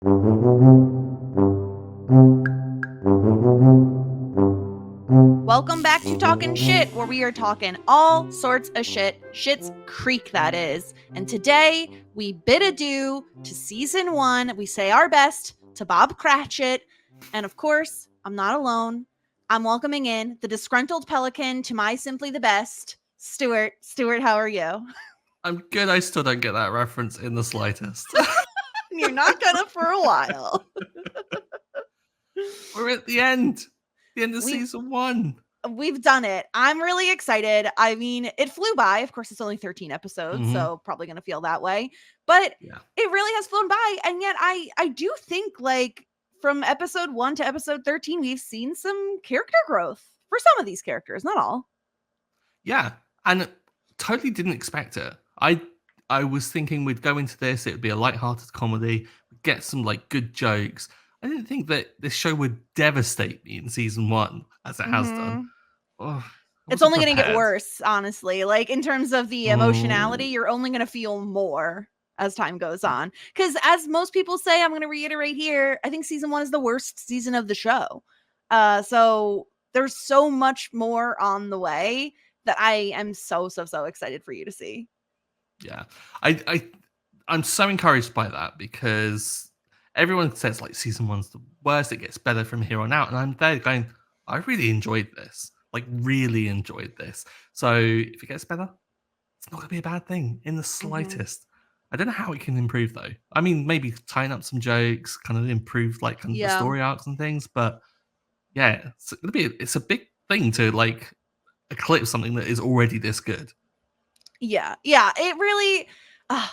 Welcome back to Talking Shit, where we are talking all sorts of shit. Schitt's Creek, that is. And today, we bid adieu to season 1. We say our best to Bob Cratchit. And of course, I'm not alone. I'm welcoming in the disgruntled pelican to my Simply the Best, Stuart. Stuart, how are you? I'm good. I still don't get that reference in the slightest. You're not gonna for a while. We're at the end of season 1. We've done it. I'm really excited. I mean, it flew by. Of course, it's only 13 episodes, so probably going to feel that way. But it really has flown by. And yet I do think, like, from episode 1 to episode 13, we've seen some character growth for some of these characters, not all. Yeah, and totally didn't expect it. I was thinking we'd go into this, it would be a lighthearted comedy, get some like good jokes. I didn't think that this show would devastate me in season 1 as it has done. Oh, it's only going to get worse, honestly. Like, in terms of the emotionality, you're only going to feel more as time goes on. Because as most people say, I'm going to reiterate here, I think season 1 is the worst season of the show. So there's so much more on the way that I am so excited for you to see. Yeah, I'm so encouraged by that, because everyone says like season 1's the worst, it gets better from here on out, and I'm there going, I really enjoyed this, like really enjoyed this. So if it gets better, it's not gonna be a bad thing in the slightest. I don't know how it can improve though. I mean, maybe tying up some jokes, kind of improve like kind of the story arcs and things, but yeah, it's a big thing to like eclipse something that is already this good. Yeah, it really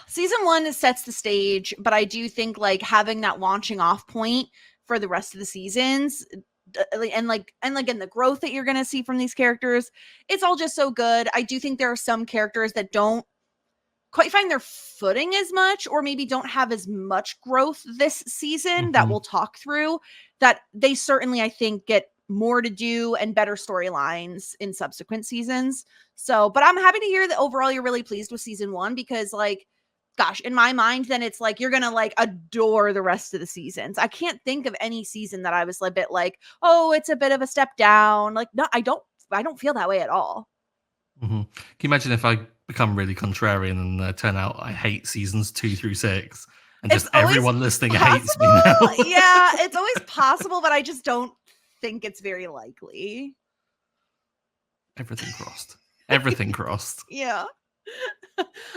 season 1 sets the stage, but I do think like having that launching off point for the rest of the seasons and the growth that you're going to see from these characters, it's all just so good. I do think there are some characters that don't quite find their footing as much, or maybe don't have as much growth this season that we'll talk through, that they certainly, I think, get more to do and better storylines in subsequent seasons. So, but I'm happy to hear that overall you're really pleased with season 1, because like, gosh, in my mind, then it's like you're gonna like adore the rest of the seasons. I can't think of any season that I was a bit like, oh, it's a bit of a step down. Like, no, I don't feel that way at all. Can you imagine if I become really contrarian and turn out I hate seasons 2 through 6, and just everyone listening hates me now? Yeah, it's always possible, but I just don't think it's very likely. Everything crossed. Everything crossed. Yeah.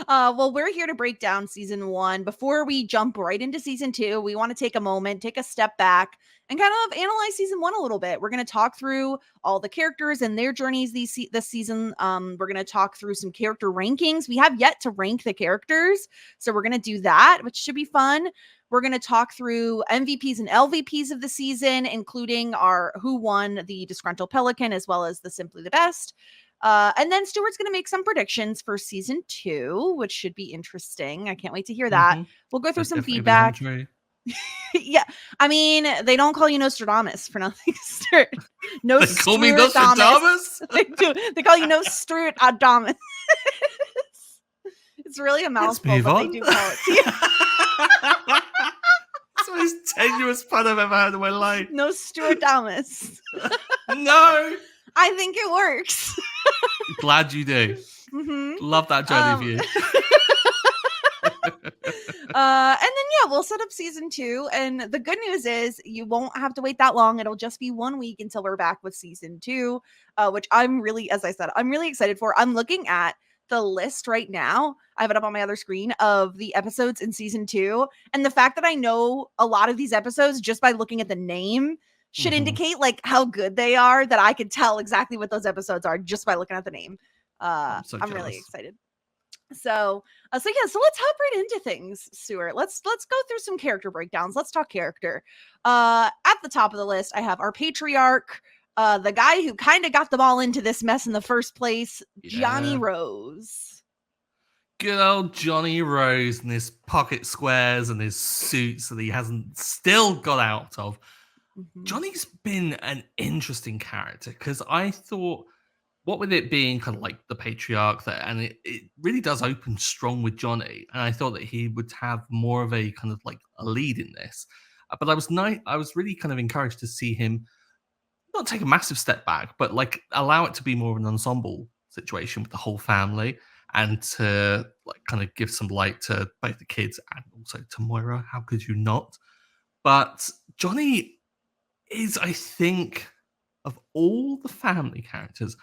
Well, we're here to break down season 1. Before we jump right into season 2, we want to take a moment, take a step back, and kind of analyze season 1 a little bit. We're going to talk through all the characters and their journeys this season. We're going to talk through some character rankings. We have yet to rank the characters, so we're going to do that, which should be fun. We're going to talk through MVPs and LVPs of the season, including our who won the Disgruntled Pelican, as well as the Simply the Best. And then Stuart's going to make some predictions for season 2, which should be interesting. I can't wait to hear that. We'll go through some feedback. Yeah, I mean, they don't call you Nostradamus for nothing, Stuart. No, they call me Nostradamus. They do. They call you Nostradamus. It's really a mouthful, but they do call it. It's the most tenuous pun I've ever heard in my life. Nostradamus. No. I think it works. Glad you do. Love that journey for you. And then we'll set up season 2, and the good news is you won't have to wait that long. It'll just be 1 week until we're back with season 2, which I'm really excited for. I'm looking at the list right now. I have it up on my other screen of the episodes in season 2, and the fact that I know a lot of these episodes just by looking at the name should indicate like how good they are, that I could tell exactly what those episodes are just by looking at the name. I'm really excited. So let's hop right into things, Stuart. Let's go through some character breakdowns. Let's talk character. At the top of the list, I have our patriarch, the guy who kind of got them all into this mess in the first place, Johnny Rose. Good old Johnny Rose and his pocket squares and his suits that he hasn't still got out of. Johnny's been an interesting character, because I thought what with it being kind of like the patriarch there, and it really does open strong with Johnny, and I thought that he would have more of a kind of like a lead in this. But I was really kind of encouraged to see him not take a massive step back, but like allow it to be more of an ensemble situation with the whole family, and to like kind of give some light to both the kids and also to Moira. How could you not? But Johnny is, I think, of all the family characters,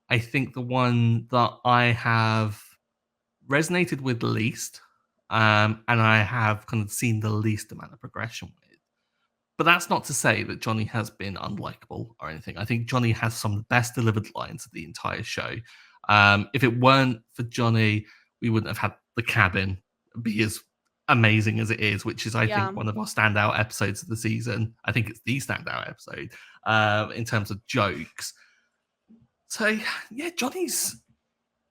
I think the one that I have resonated with the least, and I have kind of seen the least amount of progression with. But that's not to say that Johnny has been unlikable or anything. I think Johnny has some of the best delivered lines of the entire show. If it weren't for Johnny, we wouldn't have had the cabin be as amazing as it is, which is, I Yeah. think, one of our standout episodes of the season. I think it's the standout episode in terms of jokes. So yeah, Johnny's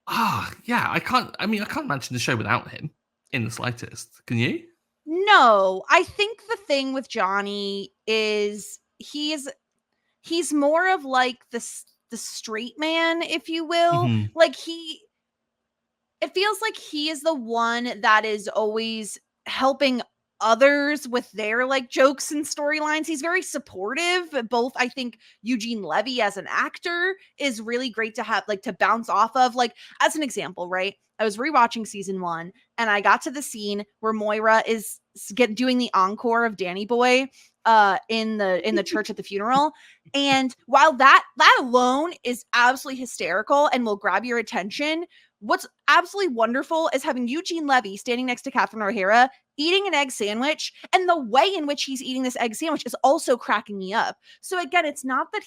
yeah. I can't imagine the show without him in the slightest. Can you? No, I think the thing with Johnny is he's more of like the straight man, if you will. Hmm. Like it feels like he is the one that is always helping others with their like jokes and storylines. He's very supportive. Both, I think Eugene Levy as an actor is really great to have like to bounce off of. Like, as an example, right? I was rewatching season 1 and I got to the scene where Moira is doing the encore of Danny Boy in the church at the funeral. And while that alone is absolutely hysterical and will grab your attention, what's absolutely wonderful is having Eugene Levy standing next to Catherine O'Hara eating an egg sandwich, and the way in which he's eating this egg sandwich is also cracking me up. So again, it's not that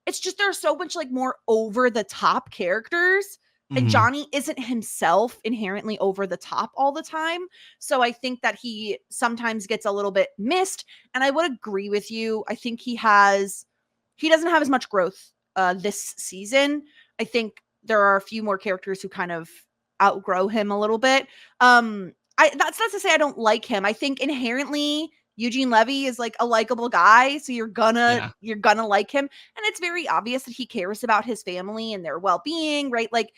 it's just there are so much like more over the top characters, and Hmm. Johnny isn't himself inherently over the top all the time. So I think that he sometimes gets a little bit missed, and I would agree with you. I think he doesn't have as much growth this season. I think there are a few more characters who kind of outgrow him a little bit. That's not to say I don't like him. I think inherently Eugene Levy is like a likable guy, so Yeah. you're gonna like him, and it's very obvious that he cares about his family and their well-being, right? Like,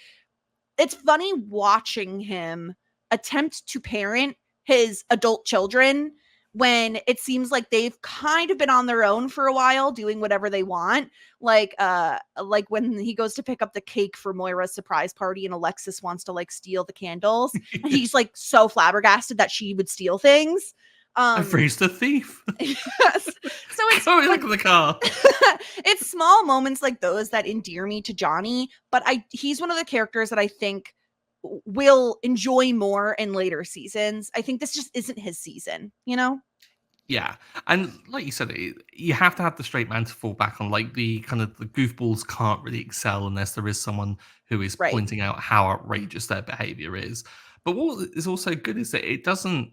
it's funny watching him attempt to parent his adult children when it seems like they've kind of been on their own for a while doing whatever they want. Like when he goes to pick up the cake for Moira's surprise party and Alexis wants to like steal the candles, and he's like so flabbergasted that she would steal things. I've um raised a thief. yes. So it's Go and like look at the car. it's small moments like those that endear me to Johnny, but he's one of the characters that I think will enjoy more in later seasons. I think this just isn't his season, you know? Yeah, and like you said, you have to have the straight man to fall back on. Like the kind of the goofballs can't really excel unless there is someone who is Right. pointing out how outrageous their behavior is. But what is also good is that it doesn't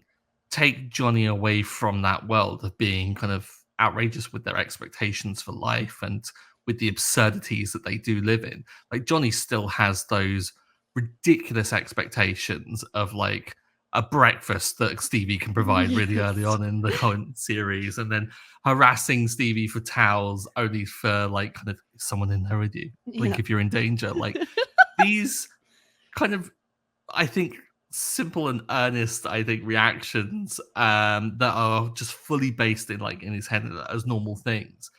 take Johnny away from that world of being kind of outrageous with their expectations for life and with the absurdities that they do live in. Like Johnny still has those ridiculous expectations of like a breakfast that Stevie can provide really early Yes. on in the current series, and then harassing Stevie for towels only for like kind of someone in there with you. Yeah. Blink if you're in danger. Like these kind of, I think, simple and earnest, I think, reactions that are just fully based in like in his head as normal things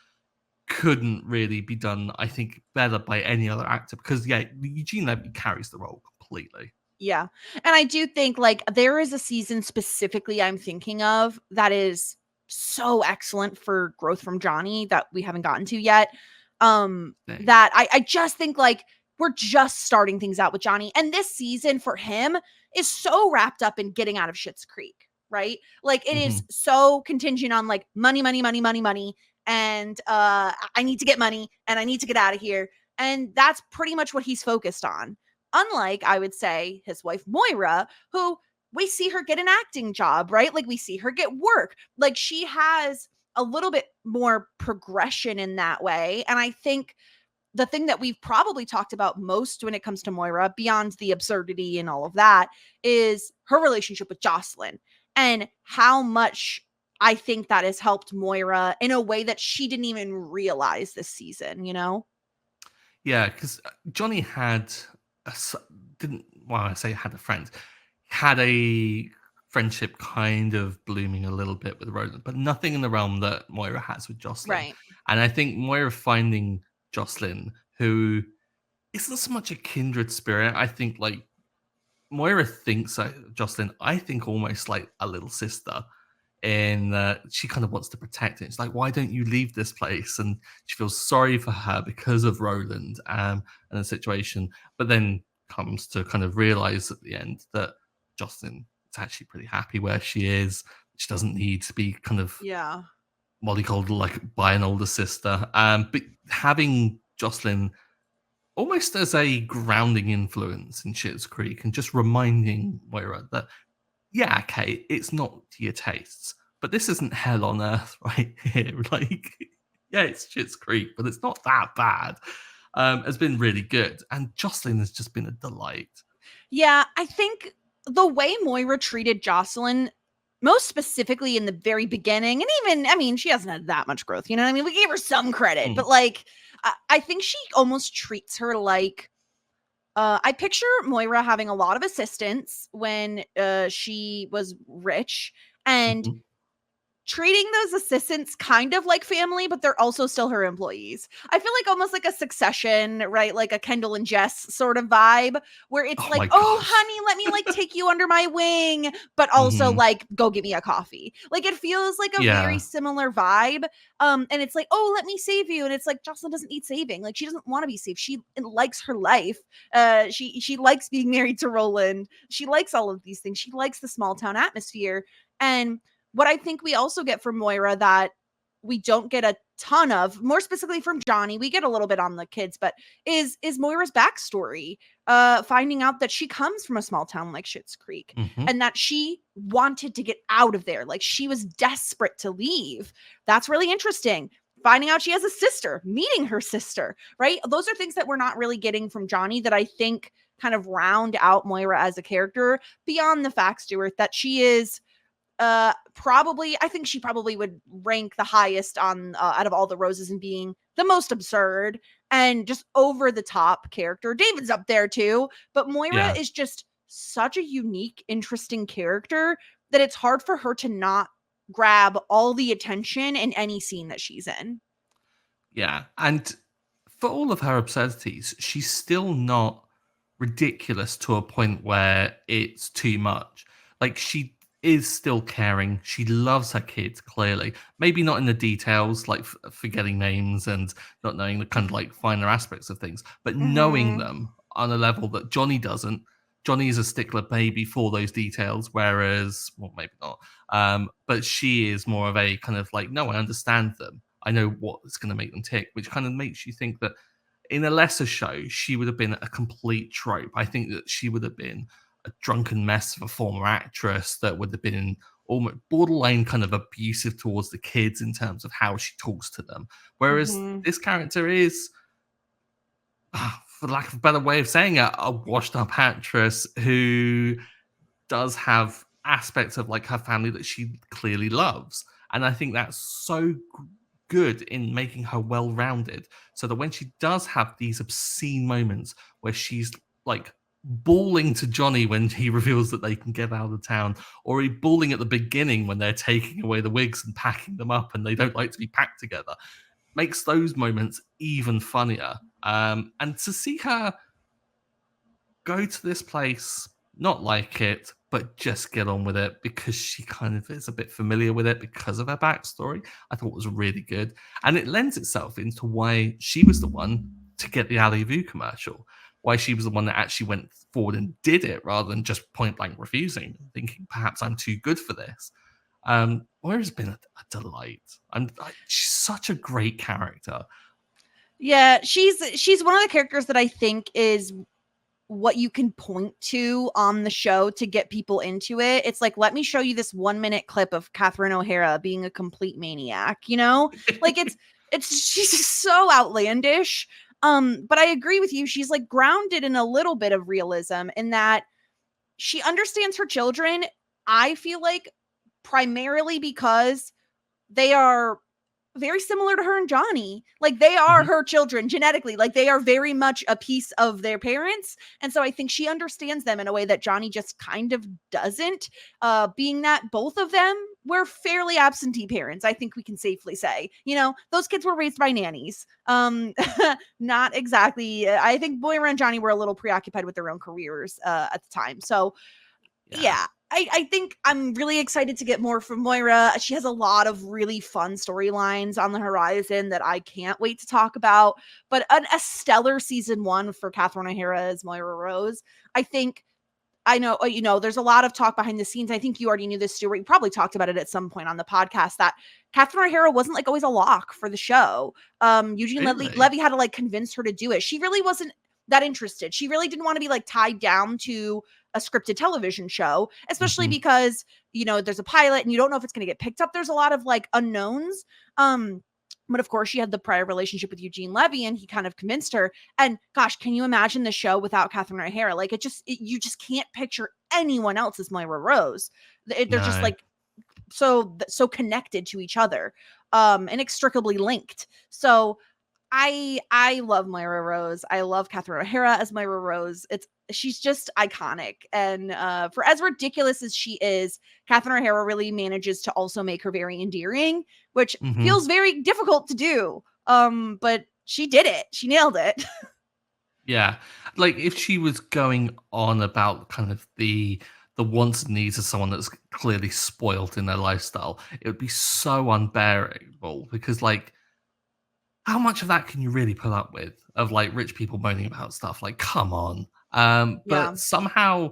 couldn't really be done, I think, better by any other actor because yeah, Eugene Levy carries the role completely. Yeah. And I do think like there is a season specifically I'm thinking of that is so excellent for growth from Johnny that we haven't gotten to yet. Thing. That I just think like we're just starting things out with Johnny. And this season for him is so wrapped up in getting out of Schitt's Creek, right? Like it is Mhm. so contingent on like money, money, money, money, money. And I need to get money and I need to get out of here. And that's pretty much what he's focused on. Unlike, I would say, his wife Moira, who we see her get an acting job, right? Like we see her get work. Like she has a little bit more progression in that way. And I think the thing that we've probably talked about most when it comes to Moira, beyond the absurdity and all of that, is her relationship with Jocelyn and how much I think that has helped Moira in a way that she didn't even realize this season, you know? Yeah, because Johnny had a s- didn't well, I say had a friend, had a friendship kind of blooming a little bit with Roland, but nothing in the realm that Moira has with Jocelyn. Right. And I think Moira finding Jocelyn, who isn't so much a kindred spirit. I think like Moira thinks Jocelyn, I think almost like a little sister in that she kind of wants to protect it. It's like, why don't you leave this place? And she feels sorry for her because of Roland and the situation, but then comes to kind of realize at the end that Jocelyn is actually pretty happy where she is. She doesn't need to be kind of Yeah. mollycoddled like by an older sister. But having Jocelyn almost as a grounding influence in Schitt's Creek and just reminding Moira that yeah, okay, it's not to your tastes, but this isn't hell on earth right here. Like, yeah, it's Schitt's Creek, but it's not that bad. Has been really good, and Jocelyn has just been a delight. Yeah, I think the way Moira treated Jocelyn, most specifically in the very beginning, and even, I mean, she hasn't had that much growth, you know what I mean? We gave her some credit, Mm, but like, I think she almost treats her like, I picture Moira having a lot of assistants when she was rich, and mhm. treating those assistants kind of like family, but they're also still her employees. I feel like almost like a Succession, right? Like a Kendall and Jess sort of vibe where it's Oh like, my "Oh, gosh. honey, let me like take you under my wing," but also Mhm. like, "Go get me a coffee." Like it feels like a very Yeah, similar vibe. And it's like, "Oh, let me save you." And it's like Jocelyn doesn't need saving. Like she doesn't want to be saved. She likes her life. She likes being married to Roland. She likes all of these things. She likes the small town atmosphere. And what I think we also get from Moira that we don't get a ton of, more specifically from Johnny, we get a little bit on the kids, but is Moira's backstory. Finding out that she comes from a small town like Schitt's Creek mhm. and that she wanted to get out of there. Like she was desperate to leave. That's really interesting. Finding out she has a sister, meeting her sister, right? Those are things that we're not really getting from Johnny that I think kind of round out Moira as a character beyond the fact, Stuart, that she is probably, I think she probably would rank the highest on out of all the roses and being the most absurd and just over the top character. David's up there too, but Moira Yeah. is just such a unique, interesting character that it's hard for her to not grab all the attention in any scene that she's in. Yeah, and for all of her absurdities, she's still not ridiculous to a point where it's too much. Like she is still caring. She loves her kids clearly. Maybe not in the details, like forgetting names and not knowing the kind of like finer aspects of things, but knowing Mm-hmm. them on a level that Johnny doesn't. Johnny is a stickler maybe for those details, whereas well, maybe not. But she is more of a kind of like, no, I understand them. I know what's going to make them tick, which kind of makes you think that in a lesser show, she would have been a complete trope. I think that she would have been a drunken mess of a former actress that would have been almost borderline kind of abusive towards the kids in terms of how she talks to them. Whereas Mm-hmm. this character is, for lack of a better way of saying it, a washed up actress who does have aspects of like her family that she clearly loves. And I think that's so good in making her well rounded. So that when she does have these obscene moments where she's like bawling to Johnny when he reveals that they can get out of town, or he bawling at the beginning when they're taking away the wigs and packing them up and they don't like to be packed together, makes those moments even funnier. And to see her go to this place, not like it, but just get on with it because she kind of is a bit familiar with it because of her backstory. I thought was really good. And it lends itself into why she was the one to get the Ali Vu commercial, why she was the one that actually went forward and did it rather than just point blank refusing, thinking perhaps I'm too good for this. Moira's been a delight. She's such a great character. Yeah, she's one of the characters that I think is what you can point to on the show to get people into it. It's like, let me show you this 1 minute clip of Catherine O'Hara being a complete maniac, you know? Like it's she's just so outlandish. But I agree with you. She's like grounded in a little bit of realism in that she understands her children. I feel like primarily because they are very similar to her and Johnny. Like they are her children genetically. Like they are very much a piece of their parents. And so I think she understands them in a way that Johnny just kind of doesn't. Being that both of them were fairly absentee parents, I think we can safely say. You know, those kids were raised by nannies. Not exactly. I think Moira and Johnny were a little preoccupied with their own careers at the time. So yeah. I think I'm really excited to get more from Moira. She has a lot of really fun storylines on the horizon that I can't wait to talk about. But a stellar season 1 for Catherine O'Hara as Moira Rose. I think I know, you know, there's a lot of talk behind the scenes. I think you already knew this, Stuart. You probably talked about it at some point on the podcast that Catherine O'Hara wasn't like always a lock for the show. Eugene Really? Levy had to like convince her to do it. She really wasn't that interested. She really didn't want to be like tied down to a scripted television show, especially Mhm. because, you know, there's a pilot and you don't know if it's going to get picked up. There's a lot of like unknowns. But of course, she had the prior relationship with Eugene Levy and he kind of convinced her. And gosh, can you imagine the show without Catherine O'Hara? Like you just can't picture anyone else as Moira Rose. They're just No. like so connected to each other, inextricably linked. So I love Moira Rose. I love Catherine O'Hara as Moira Rose. She's just iconic. And for as ridiculous as she is, Catherine O'Hara really manages to also make her very endearing, which Mhm. feels very difficult to do. But she did it. She nailed it. Yeah. Like, if she was going on about kind of the wants and needs of someone that's clearly spoiled in their lifestyle, it would be so unbearable because, like, how much of that can you really put up with? Of, like, rich people moaning about stuff? Like, come on. Yeah. But somehow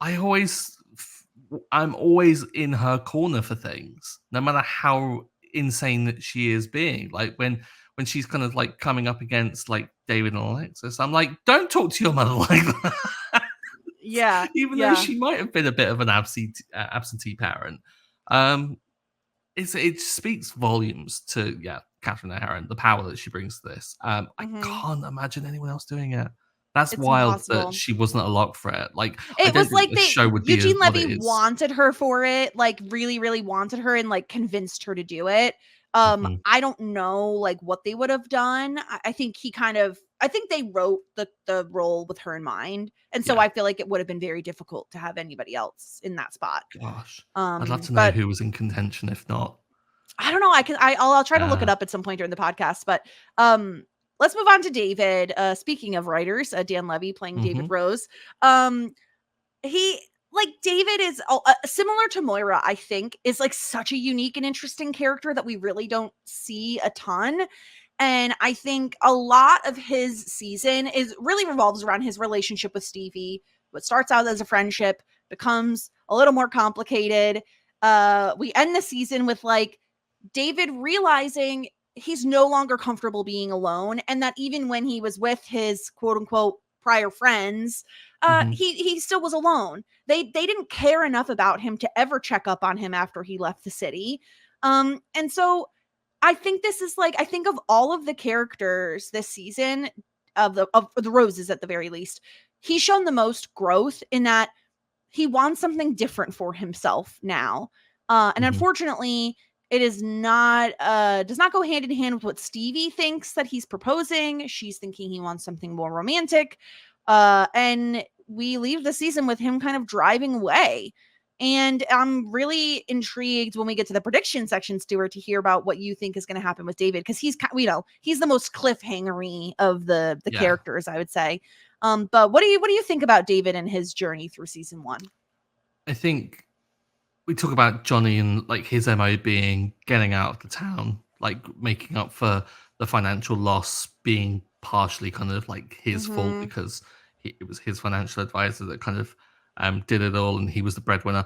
I always I'm always in her corner for things, no matter how insane that she is being. Like when she's kind of like coming up against like David and Alexis, I'm like, don't talk to your mother like that. Yeah. Even though Yeah. she might have been a bit of an absentee parent. Um, it speaks volumes to Catherine O'Hara and the power that she brings to this. I Hmm. can't imagine anyone else doing it. That's It's wild that impossible. she wasn't a lock for it. Like, I It don't was think like the show would be Eugene what Levy it is. wanted her for it, like really, really wanted her and like convinced her to do it. Mhm. I don't know like what they would have done. I think I think they wrote the role with her in mind. And so Yeah. I feel like it would have been very difficult to have anybody else in that spot. Gosh, I'd love to know But who was in contention if not. I don't know. I'll try to look it Yeah. up at some point during the podcast. But let's move on to David. Speaking of writers, Dan Levy playing David Mhm. Rose. He like David is similar to Moira, I think, is like such a unique and interesting character that we really don't see a ton. And I think a lot of his season is really revolves around his relationship with Stevie. What starts out as a friendship becomes a little more complicated. We end the season with like David realizing he's no longer comfortable being alone, and that even when he was with his quote unquote prior friends, Mhm. he still was alone. They didn't care enough about him to ever check up on him after he left the city. And so I think this is like I think of all of the characters this season of the roses at the very least, he's shown the most growth in that he wants something different for himself now. And Mhm. unfortunately, it is not does not go hand in hand with what Stevie thinks that he's proposing. She's thinking he wants something more romantic. And we leave the season with him kind of driving away. And I'm really intrigued when we get to the prediction section, Stuart, to hear about what you think is going to happen with David because he's the most cliffhangery of the Yeah. characters, I would say. But what do you think about David and his journey through season 1? I think we talk about Johnny and like his MO being getting out of the town, like making up for the financial loss being partially kind of like his fault Mhm. because it was his financial advisor that kind of did it all and he was the breadwinner.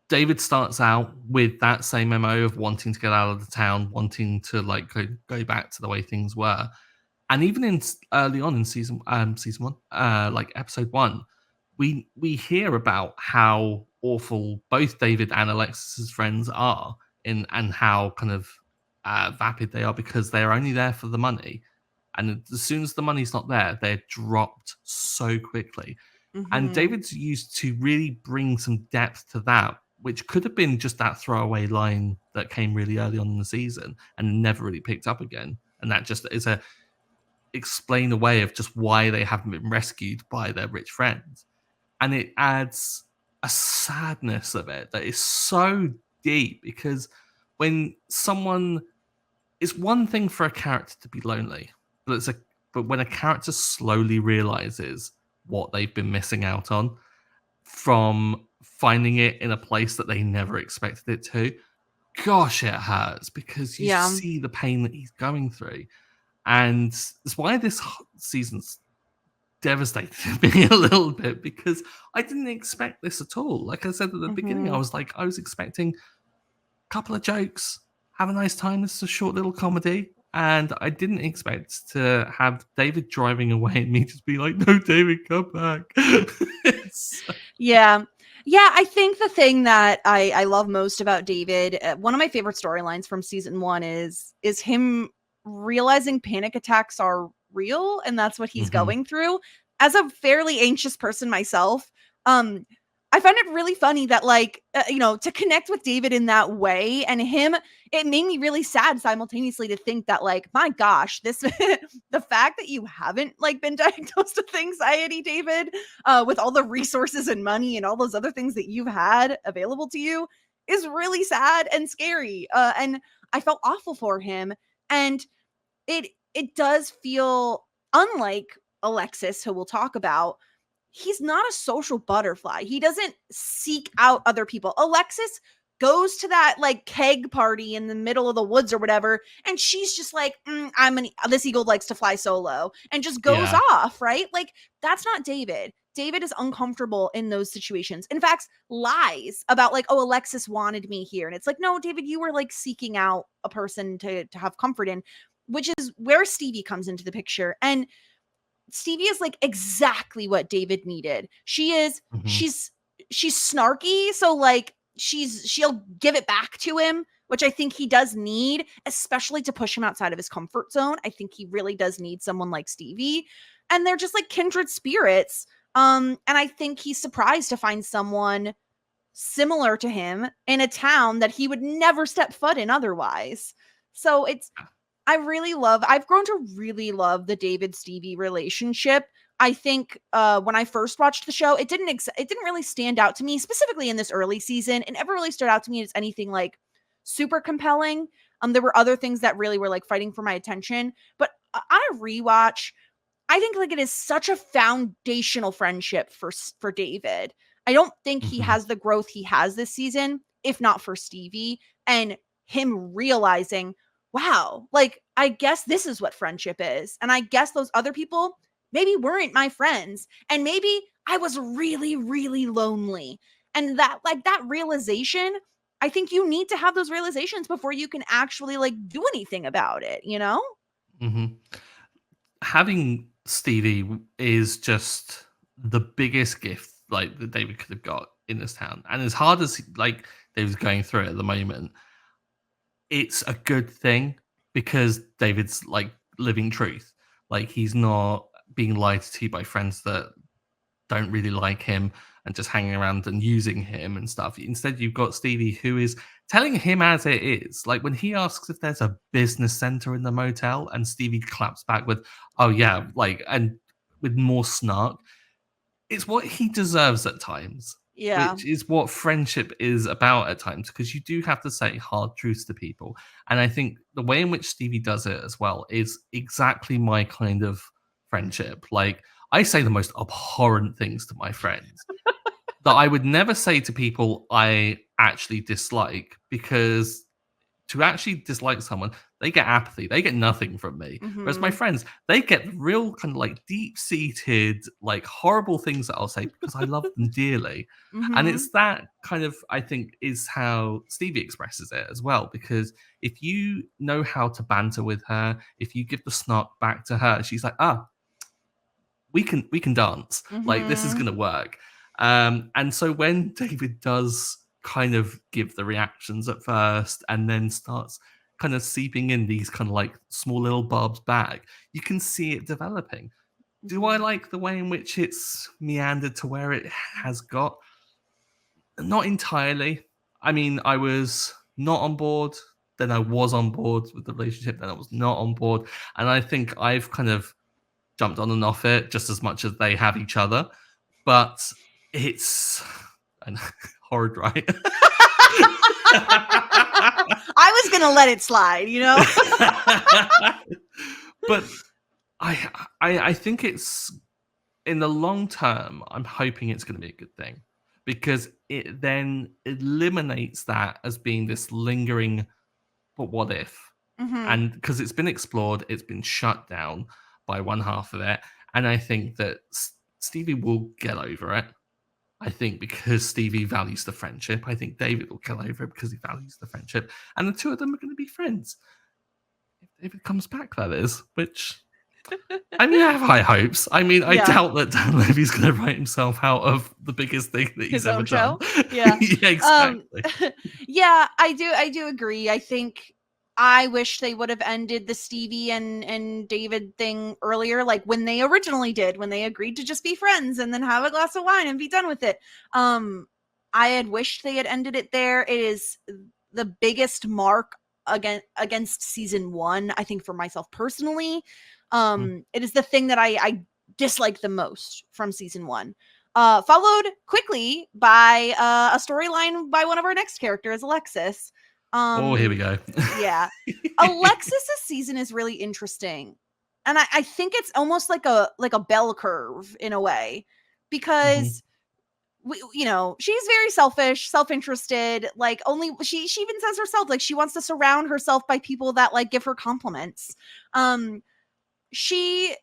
David starts out with that same MO of wanting to get out of the town, wanting to like go back to the way things were. And even in early on in season one, like episode one, we hear about how awful both David and Alexis's friends are in and how kind of vapid they are because they're only there for the money. And as soon as the money's not there, they're dropped so quickly. And Mhm. David's used to really bring some depth to that which could have been just that throwaway line that came really early on in the season and never really picked up again. And that just is a explain away of just why they haven't been rescued by their rich friends. And it adds a sadness of it that is so deep because when someone it's one thing for a character to be lonely, but when a character slowly realizes what they've been missing out on from finding it in a place that they never expected it to, gosh, it hurts because you Yeah. see the pain that he's going through. And that's why this season's devastated me a little bit because I didn't expect this at all. Like I said at the beginning, Mhm. I was expecting a couple of jokes, have a nice time. This is a short little comedy. And I didn't expect to have David driving away and me just be like, no, David, come back. It's- Yeah. Yeah, I think the thing that I love most about David, one of my favorite storylines from season 1 is him realizing panic attacks are real and that's what he's Mhm. going through. As a fairly anxious person myself, um I find it really funny that like to connect with David in that way and him it made me really sad simultaneously to think that like my gosh, this the fact that you haven't like been diagnosed with anxiety, David, with all the resources and money and all those other things that you've had available to you is really sad and scary. And I felt awful for him. And it does feel unlike Alexis, who we'll talk about. He's not a social butterfly. He doesn't seek out other people. Alexis goes to that like keg party in the middle of the woods or whatever, and she's just like, this eagle likes to fly solo, and just goes Yeah. off, right? Like that's not David. David is uncomfortable in those situations. In fact, lies about like, oh, Alexis wanted me here, and it's like, no, David, you were like seeking out a person to have comfort in, which is where Stevie comes into the picture. And Stevie is like exactly what David needed. Mhm. She's snarky, so like she'll give it back to him, which I think he does need, especially to push him outside of his comfort zone. I think he really does need someone like Stevie. And they're just like kindred spirits. And I think he's surprised to find someone similar to him in a town that he would never step foot in otherwise. So I've grown to really love the David Stevie relationship. I think when I first watched the show, it didn't really stand out to me, specifically in this early season. It never really stood out to me as anything like super compelling. There were other things that really were like fighting for my attention. But on a rewatch, I think like it is such a foundational friendship for David. I don't think he Mhm. has the growth he has this season if not for Stevie and him realizing, wow, like I guess this is what friendship is. And I guess those other people maybe weren't my friends and maybe I was really really lonely. And that realization, I think you need to have those realizations before you can actually like do anything about it, you know? Mhm. Having Stevie is just the biggest gift like that David could have got in this town. And as hard as like David's going through it at the moment, it's a good thing because David's like living truth. Like he's not being lied to by friends that don't really like him and just hanging around and using him and stuff. Instead, you've got Stevie who is telling him as it is. Like when he asks if there's a business center in the motel, and Stevie claps back with, "Oh yeah," like and with more snark. It's what he deserves at times, Yeah. which is what friendship is about at times, because you do have to say hard truths to people. And I think the way in which Stevie does it as well is exactly my kind of friendship. Like, I say the most abhorrent things to my friends that I would never say to people I actually dislike, because to actually dislike someone, they get apathy. They get nothing from me. Whereas my Mhm. friends, they get real kind of like deep seated, like horrible things that I'll say because I love them dearly. And it's Mhm. that kind of, I think, is how Stevie expresses it as well. Because if you know how to banter with her, if you give the snark back to her, she's like, ah, we can dance. Like this is Mhm. gonna work. And so when David does kind of give the reactions at first and then starts kind of seeping in these kind of like small little barbs back, you can see it developing. Do I Mhm. like the way in which it's meandered to where it has got? Not entirely. I mean, I was not on board, then I was on board with the relationship, then I was not on board. And I think I've kind of jumped on and off it just as much as they have each other. But it's horrid, right? I was gonna let it slide, you know. But I think it's, in the long term, I'm hoping it's going to be a good thing, because it then eliminates that as being this lingering, but what if? Mm-hmm. And because it's been explored, it's been shut down by one half of it. And I think that Stevie will get over it. I think because Stevie values the friendship. I think David will get over it because he values the friendship. And the two of them are going to be friends. If David comes back, that is, which, I mean, I have high hopes. I mean, I doubt that Dan Levy's going to write himself out of the biggest thing that he's ever done. Yeah. Yeah, exactly. Yeah, I do agree. I think I wish they would have ended the Stevie and David thing earlier, like when they originally did, when they agreed to just be friends and then have a glass of wine and be done with it. I had wished they had ended it there. It is the biggest mark against season 1, I think, for myself personally. It is the thing that I dislike the most from season 1. Followed quickly by a storyline by one of our next characters, Alexis. Here we go. Yeah. Alexis's season is really interesting. And I think it's almost like a bell curve in a way, because she's very selfish, self-interested, like only she even says herself, like she wants to surround herself by people that like give her compliments. She,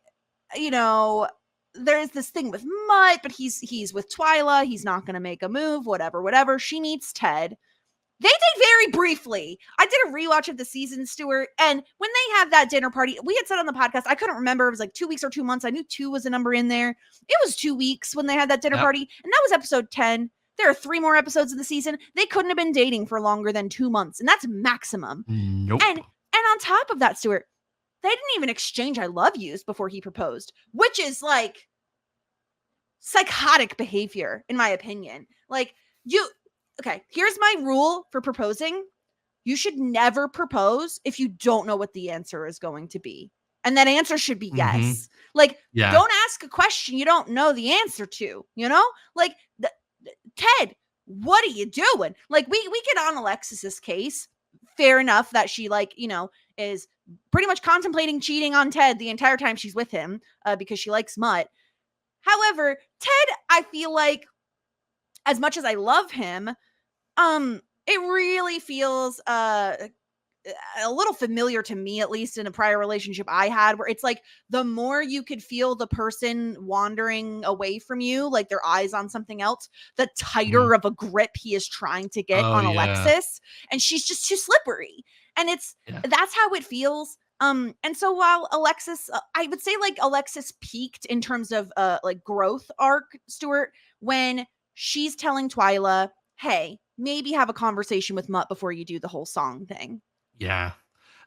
there's this thing with Mutt, but he's with Twyla, he's not going to make a move, whatever. She meets Ted. They did very briefly. I did a rewatch of the season, Stuart, and when they have that dinner party, we had said on the podcast, I couldn't remember, it was like 2 weeks or 2 months. I knew 2 was a number in there. It was 2 weeks when they had that dinner party, and that was episode 10. There are 3 more episodes in the season. They couldn't have been dating for longer than 2 months, and that's maximum. Nope. And on top of that, Stuart, they didn't even exchange I love yous before he proposed, which is like psychotic behavior, in my opinion. Like, okay, here's my rule for proposing. You should never propose if you don't know what the answer is going to be. And that answer should be yes. Mm-hmm. Like, don't ask a question you don't know the answer to, Like, Ted, what are you doing? Like, we get on Alexis's case. Fair enough that she, like, is pretty much contemplating cheating on Ted the entire time she's with him because she likes Mutt. However, Ted, I feel like, as much as I love him, it really feels a little familiar to me, at least in a prior relationship I had, where it's like the more you could feel the person wandering away from you, like their eyes on something else, the tighter of a grip he is trying to get on Alexis, and she's just too slippery, and that's how it feels. And so while Alexis, I would say like Alexis peaked in terms of like growth arc, Stuart, when she's telling Twyla, hey, maybe have a conversation with Mutt before you do the whole song thing. Yeah.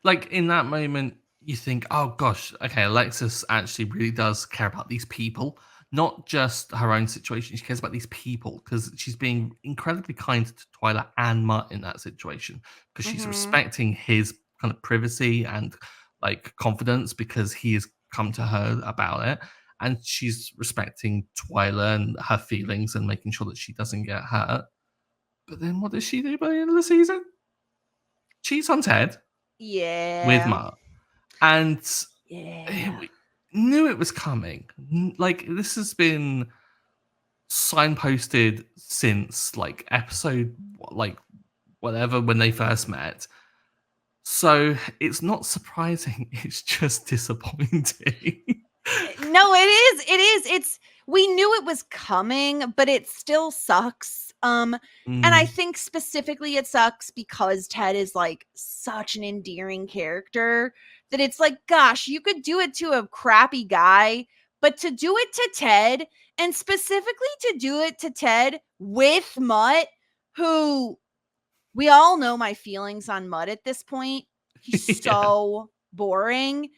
Like, in that moment, you think, oh gosh, okay, Alexis actually really does care about these people, not just her own situation. She cares about these people because she's being incredibly kind to Twyla and Mutt in that situation, because she's respecting his kind of privacy and like confidence because he has come to her about it. And she's respecting Twyla and her feelings and making sure that she doesn't get hurt. But then what does she do by the end of the season? Cheats on Ted. Yeah. With Mutt. And we knew it was coming. Like, this has been signposted since like episode, like whatever, when they first met. So it's not surprising. It's just disappointing. No, it is. We knew it was coming, but it still sucks. And I think specifically it sucks because Ted is like such an endearing character that it's like, gosh, you could do it to a crappy guy, but to do it to Ted, and specifically to do it to Ted with Mutt, who we all know my feelings on Mutt at this point. He's so boring.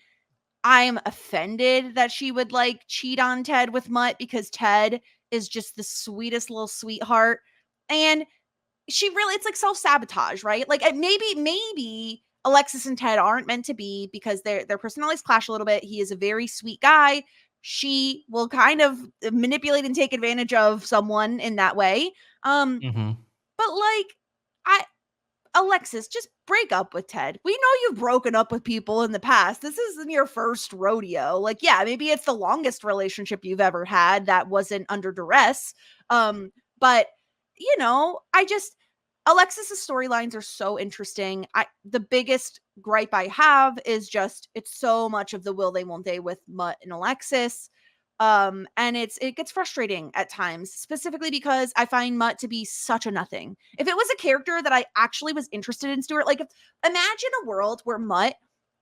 I'm offended that she would like cheat on Ted with Mutt because Ted is just the sweetest little sweetheart. And it's like self-sabotage, right? Like maybe Alexis and Ted aren't meant to be because their personalities clash a little bit. He is a very sweet guy. She will kind of manipulate and take advantage of someone in that way. Mm-hmm. But like I Alexis, just break up with Ted. We know you've broken up with people in the past. This isn't your first rodeo. Like, yeah, maybe it's the longest relationship you've ever had that wasn't under duress. But I just Alexis's storylines are so interesting. The biggest gripe I have is just it's so much of the will they won't they with Mutt and Alexis. And it gets frustrating at times, specifically because I find Mutt to be such a nothing. If it was a character that I actually was interested in, Stuart, like imagine a world where Mutt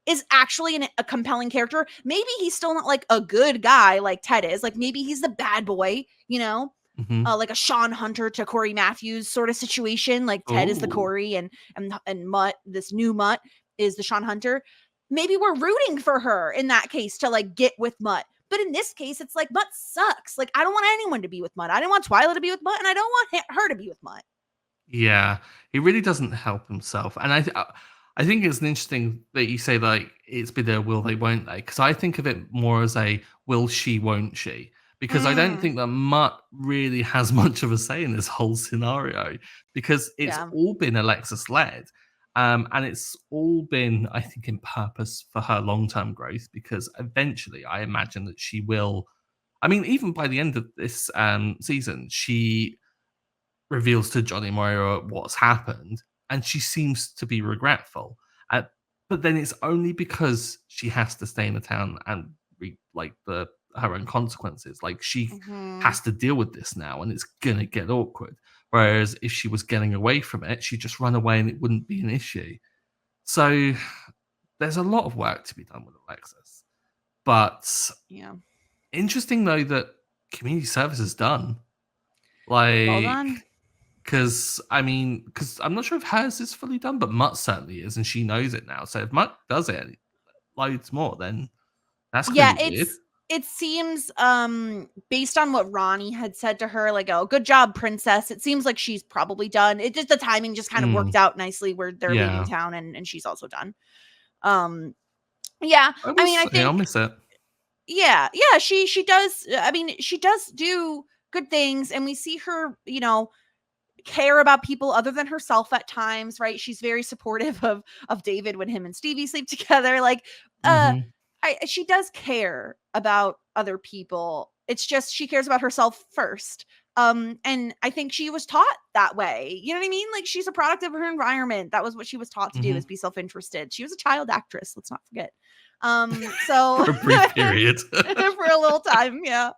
is actually a compelling character. Maybe he's still not like a good guy like Ted is. Like maybe he's the bad boy, Mm-hmm. like a Sean Hunter to Corey Matthews sort of situation. Like Ted is the Oh, Corey and Mutt, this new Mutt is the Sean Hunter. Maybe we're rooting for her in that case to like get with Mutt. But in this case, it's like Mutt sucks. Like I don't want anyone to be with Mutt. I didn't want Twyla to be with Mutt, and I don't want her to be with Mutt. yeah. He really doesn't help himself, and I think it's an interesting that you say like it's been a will they won't they, because I think of it more as a will she won't she, because I don't Mm, think that Mutt really has much of a say in this whole scenario because it's yeah. all been Alexis led. And it's all been, I think, in purpose for her long term growth because eventually I imagine that she will. I mean, even by the end of this season, she reveals to Johnny Moira what's happened, and she seems to be regretful. Uh, but then it's only because she has to stay in the town and reap like the her own consequences. Like she Mm-hmm. has to deal with this now, and it's gonna get awkward. Whereas if she was getting away from it, she'd just run away and it wouldn't be an issue. So there's a lot of work to be done with Alexis. But Yeah. interesting though that community service is done. Well Like done. because I'm not sure if hers is fully done, but Mutt certainly is, and she knows it now. So if Mutt does it loads more, then that's going Yeah, to be weird. it seems based on what Ronnie had said to her, like, oh, good job, princess. It seems like she's probably done. It just the timing just kind of worked Mm, out nicely where they're leaving yeah, town and she's also done. Um yeah, I I will mean, I say I'll think miss it. yeah, she does I mean, she does do good things and we see her, care about people other than herself at times, right? She's very supportive of David when him and Stevie sleep together. Like, uh, Hmm. she does care about other people. It's just she cares about herself first. And I think she was taught that way. You know what I mean? Like she's a product of her environment. That was what she was taught to do is Hmm. be self-interested. She was a child actress, let's not forget. So For a brief period. for a little time, yeah.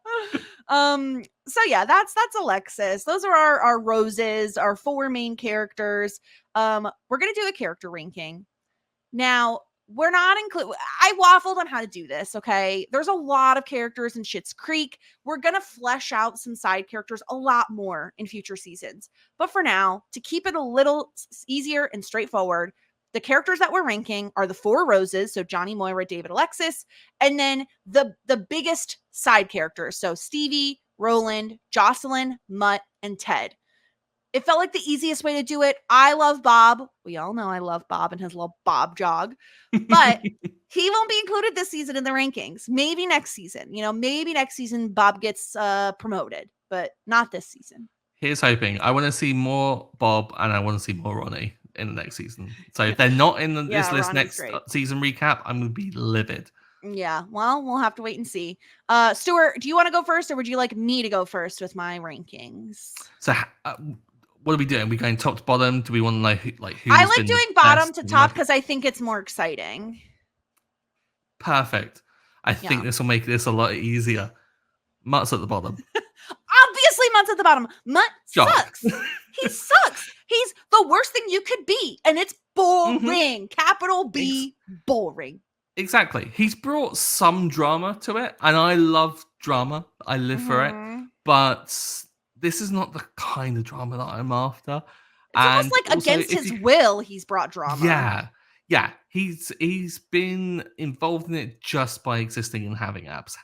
So yeah, that's Alexis. Those are our roses, our four main characters. We're gonna do a character ranking. Now, we're not include I waffled on how to do this, okay? There's a lot of characters in Schitt's Creek. We're going to flesh out some side characters a lot more in future seasons. But for now, to keep it a little easier and straightforward, the characters that we're ranking are the four roses, so Johnny, Moira, David, Alexis, and then the biggest side characters, so Stevie, Roland, Jocelyn, Mutt, and Ted. It felt like the easiest way to do it. I love Bob. We all know I love Bob and his little Bob jog, but he won't be included this season in the rankings. Maybe next season. Maybe next season Bob gets promoted, but not this season. Here's hoping. I want to see more Bob and I want to see more Ronnie in the next season. So if they're not in this Yeah, list Ronnie's next great. season recap, I'm going to be livid. Yeah, well, we'll have to wait and see. Stuart, do you want to go first or would you like me to go first with my rankings? So what are we doing? Are we going top to bottom? Do we want to know I who's like been the doing bottom best to in the top market? because I think it's more exciting. Perfect. I think Yeah. this will make this a lot easier. Mutt's at the bottom. Obviously, Mutt's at the bottom. Mutt Jock. sucks. He sucks. He's the worst thing you could be, and it's Hmm. boring. Capital B, boring. Exactly. He's brought some drama to it, and I love drama. I live for it. Mhm. But this is not the kind of drama that I'm after. It's almost And like also, against if his you, will, he's brought drama. yeah, he's been involved in it just by existing and having abs.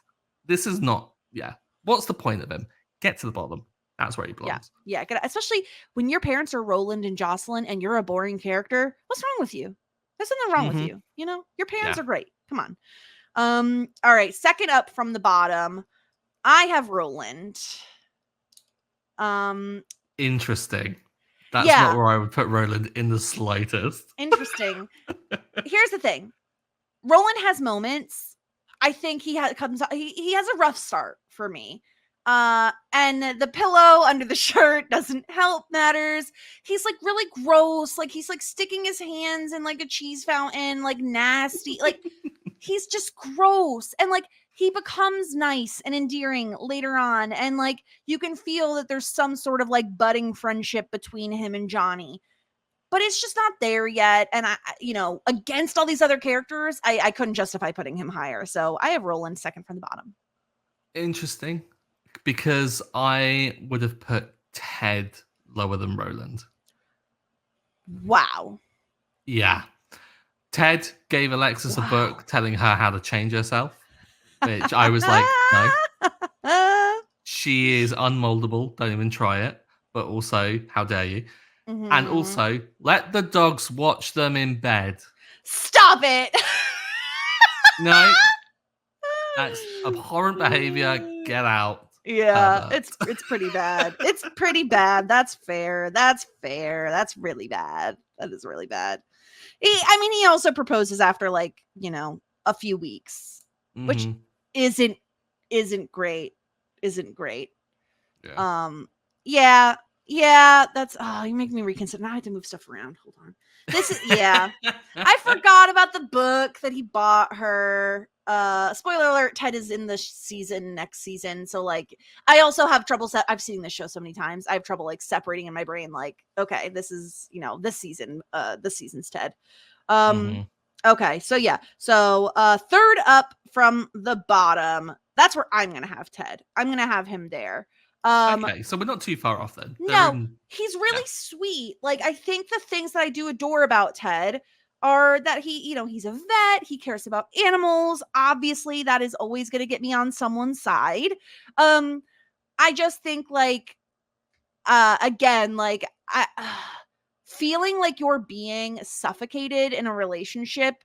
This is not, yeah. What's the point of him? Get to the bottom. That's where he belongs. Yeah. Especially when your parents are Roland and Jocelyn and you're a boring character. What's wrong with you? There's something wrong with you. You know, your parents Yeah. are great. Come on. All right. Second up from the bottom, I have Roland. Interesting. That's not Yeah, where I would put Roland in the slightest. interesting. Here's the thing. Roland has moments. I think he has a rough start for me. And the pillow under the shirt doesn't help matters. He's like really gross. Like he's like sticking his hands in like a cheese fountain, like nasty. Like he's just gross. And like he becomes nice and endearing later on. And like you can feel that there's some sort of like budding friendship between him and Johnny, but it's just not there yet. And against all these other characters, I couldn't justify putting him higher. So I have Roland second from the bottom. Interesting, because I would have put Ted lower than Roland. Wow. Yeah. Ted gave Alexis a book telling her how to change herself, which I was like, no. She is unmoldable. Don't even try it. But also, how dare you? Mm-hmm. And also, let the dogs watch them in bed. Stop it. No. That's abhorrent behavior. Get out. Yeah, it's pretty bad. It's pretty bad. That's fair. That's really bad. That is really bad. He also proposes after like, a few weeks, which isn't great. Isn't great. Yeah. Yeah, that's you make me reconsider. Now I have to move stuff around. Hold on. This is I forgot about the book that he bought her. Spoiler alert, Ted is in the season next season. So like I also have trouble I've seen this show so many times. I have trouble like separating in my brain like, okay, this is, this season, this season's Ted. Okay, so yeah. So third up from the bottom, that's where I'm gonna have Ted. I'm gonna have him there. Okay, so we're not too far off then. He's really sweet. Like I think the things that I do adore about Ted are that he's a vet, he cares about animals. Obviously, that is always going to get me on someone's side. I just think like again, like feeling like you're being suffocated in a relationship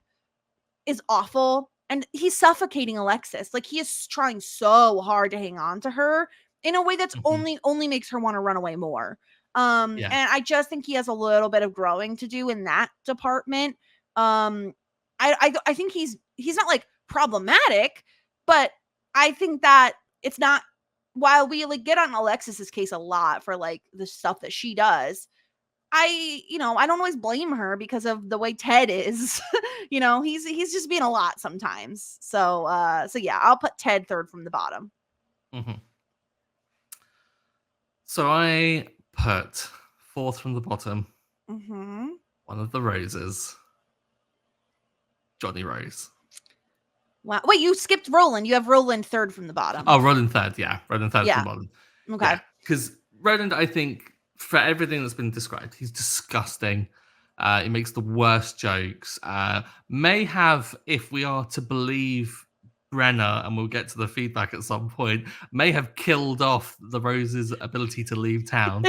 is awful. And he's suffocating Alexis. Like he is trying so hard to hang on to her in a way that's only makes her want to run away more. And I just think he has a little bit of growing to do in that department. I think he's not like problematic, but I think that it's not, while we like get on Alexis's case a lot for like the stuff that she does, I don't always blame her because of the way Ted is. He's just being a lot sometimes. So yeah, I'll put Ted third from the bottom. So I put fourth from the bottom. One of the Roses. Johnny Rose. Wow. Wait, you skipped Roland. You have Roland third from the bottom. Oh, Roland third. Yeah. Roland third from the bottom. Okay. Because Roland, I think, for everything that's been described, he's disgusting. He makes the worst jokes. May have, if we are to believe Brenner, and we'll get to the feedback at some point, may have killed off the Rose's ability to leave town.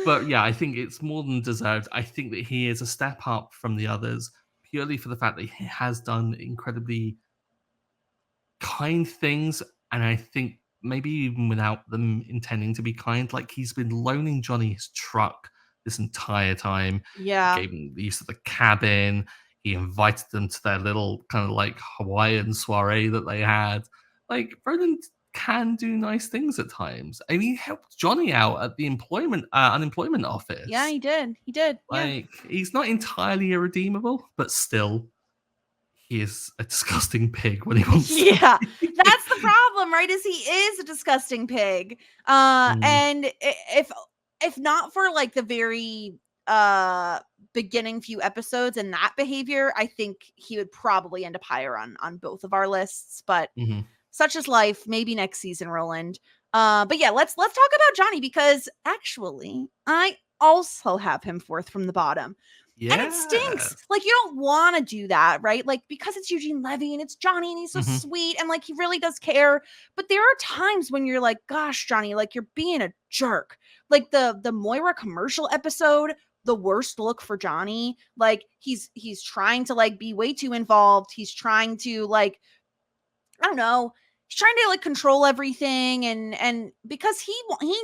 But yeah, I think it's more than deserved. I think that he is a step up from the others purely for the fact that he has done incredibly kind things. And I think maybe even without them intending to be kind, like he's been loaning Johnny his truck this entire time. Yeah. He gave him the use of the cabin. He invited them to their little kind of like Hawaiian soiree that they had. Like Roland can do nice things at times. I mean, he helped Johnny out at the unemployment office. Yeah, he did. Like he's not entirely irredeemable, but still, he is a disgusting pig when he wants to. Yeah, that's the problem, right? Is he is a disgusting pig. And if not for like the very beginning few episodes and that behavior, I think he would probably end up higher on both of our lists. But such is life. Maybe next season, Roland. But yeah, let's talk about Johnny, because actually I also have him fourth from the bottom. And it Yes. stinks. Like, you don't want to do that, right? Like, because it's Eugene Levy and it's Johnny and he's so Mhm. sweet and like he really does care. But there are times when you're like, gosh, Johnny, like you're being a jerk. Like the Moira commercial episode, the worst look for Johnny. Like he's trying to like be way too involved. He's trying to like, I don't know, he's trying to like control everything and because he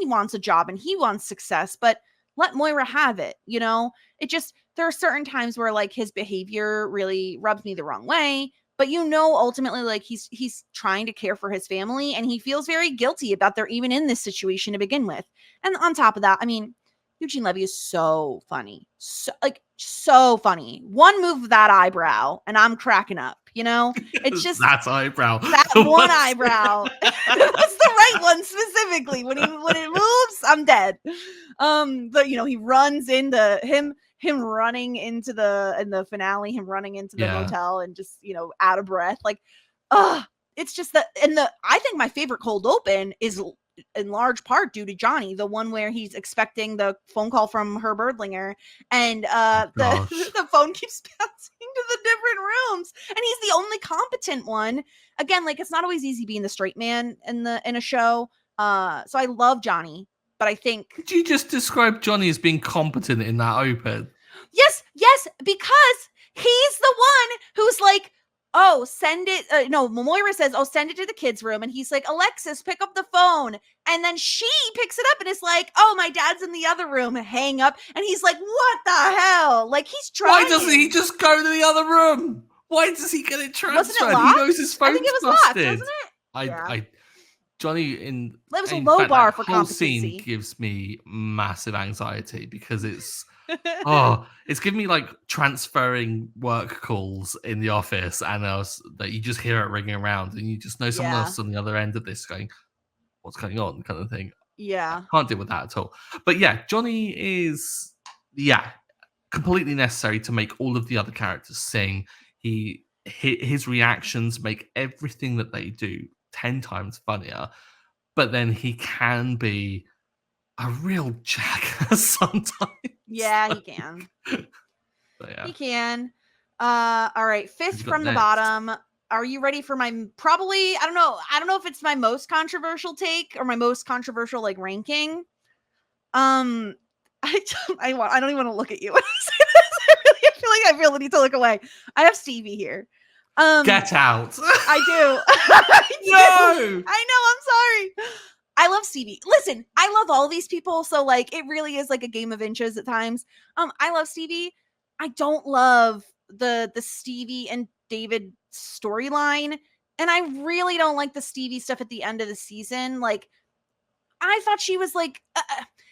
wants a job and he wants success, but let Moira have it, you know? It just there are certain times where like his behavior really rubs me the wrong way, but you know ultimately like he's trying to care for his family and he feels very guilty about they're even in this situation to begin with. And on top of that, I mean, Eugene Levy is so funny. So funny. One move of that eyebrow and I'm cracking up, you know? It's just That eyebrow. that one What's- eyebrow. That's the right one specifically. When it moves, I'm dead. But you know, he runs into him running into in the finale, him running into the Yeah. motel and just, you know, out of breath. Like, it's just that and I think my favorite cold open is in large part due to Johnny, the one where he's expecting the phone call from Herb Erdlinger and Oh the gosh. the phone keeps bouncing to the different rooms and he's the only competent one. Again, like it's not always easy being the straight man in a show. So I love Johnny, but I think Did you just describe Johnny as being competent in that open? yes, because he's the one who's like, oh, send it. No, Moira says, oh, send it to the kids' room. And he's like, Alexis, pick up the phone. And then she picks it up and is like, oh, my dad's in the other room. Hang up. And he's like, what the hell? Like, he's Why trying. doesn't he just go to the other room? Why does he get it Wasn't it transferred? He knows locked? his I think phone's it was locked, busted. wasn't it? I, Yeah. I, Johnny That was a in low fact, bar that for whole scene competency. gives me massive anxiety because Oh, it's giving me like transferring work calls in the office, and that you just hear it ringing around, and you just know someone yeah. else on the other end of this going, "What's going on?" kind of thing. I Yeah. can't deal with that at all. But yeah, Johnny is completely necessary to make all of the other characters sing. His reactions make everything that they do 10 times funnier, but then he can be a real jackass sometimes. Yeah, he can. But yeah. He can. All right. What have Fifth you got from the next? bottom. Are you ready for my probably? I don't know. I don't know if it's my most controversial take or my most controversial like ranking. Um, I I don't even want to look at you when I say this. I feel like I feel the need to look away. I have Stevie here. Get out. I do. I do. No. I know. I'm sorry. I love Stevie. Listen, I love all these people, so like it really is like a game of inches at times. I love Stevie. I don't love the Stevie and David storyline, and I really don't like the Stevie stuff at the end of the season. Like I thought she was like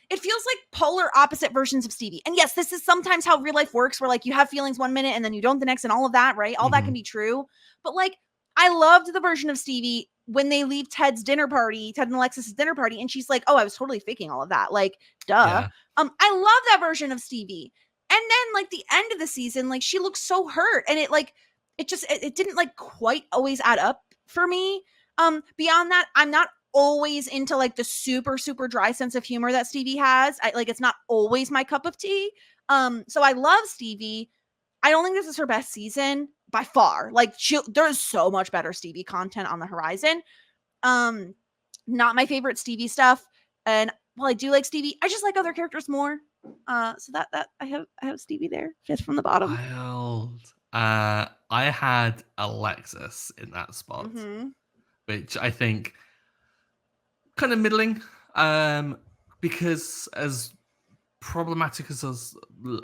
it feels like polar opposite versions of Stevie. And yes, this is sometimes how real life works where like you have feelings one minute and then you don't the next and all of that, right? All that can Mhm. be true. But like I loved the version of Stevie when they leave Ted's dinner party, Ted and Alexis's dinner party, and she's like, "Oh, I was totally faking all of that." Like, duh. Yeah. I love that version of Stevie. And then like the end of the season, like she looks so hurt and it didn't like quite always add up for me. Beyond that, I'm not always into like the super dry sense of humor that Stevie has. It's not always my cup of tea. So I love Stevie. I don't think this is her best season by far. Like there's so much better Stevie content on the horizon. Um Not my favorite Stevie stuff. And while I do like Stevie, I just like other characters more. So that I have Stevie there, fifth from the bottom. Wild. I had Alexis in that spot, Mhm. which I think kind of middling. Um, because as problematic as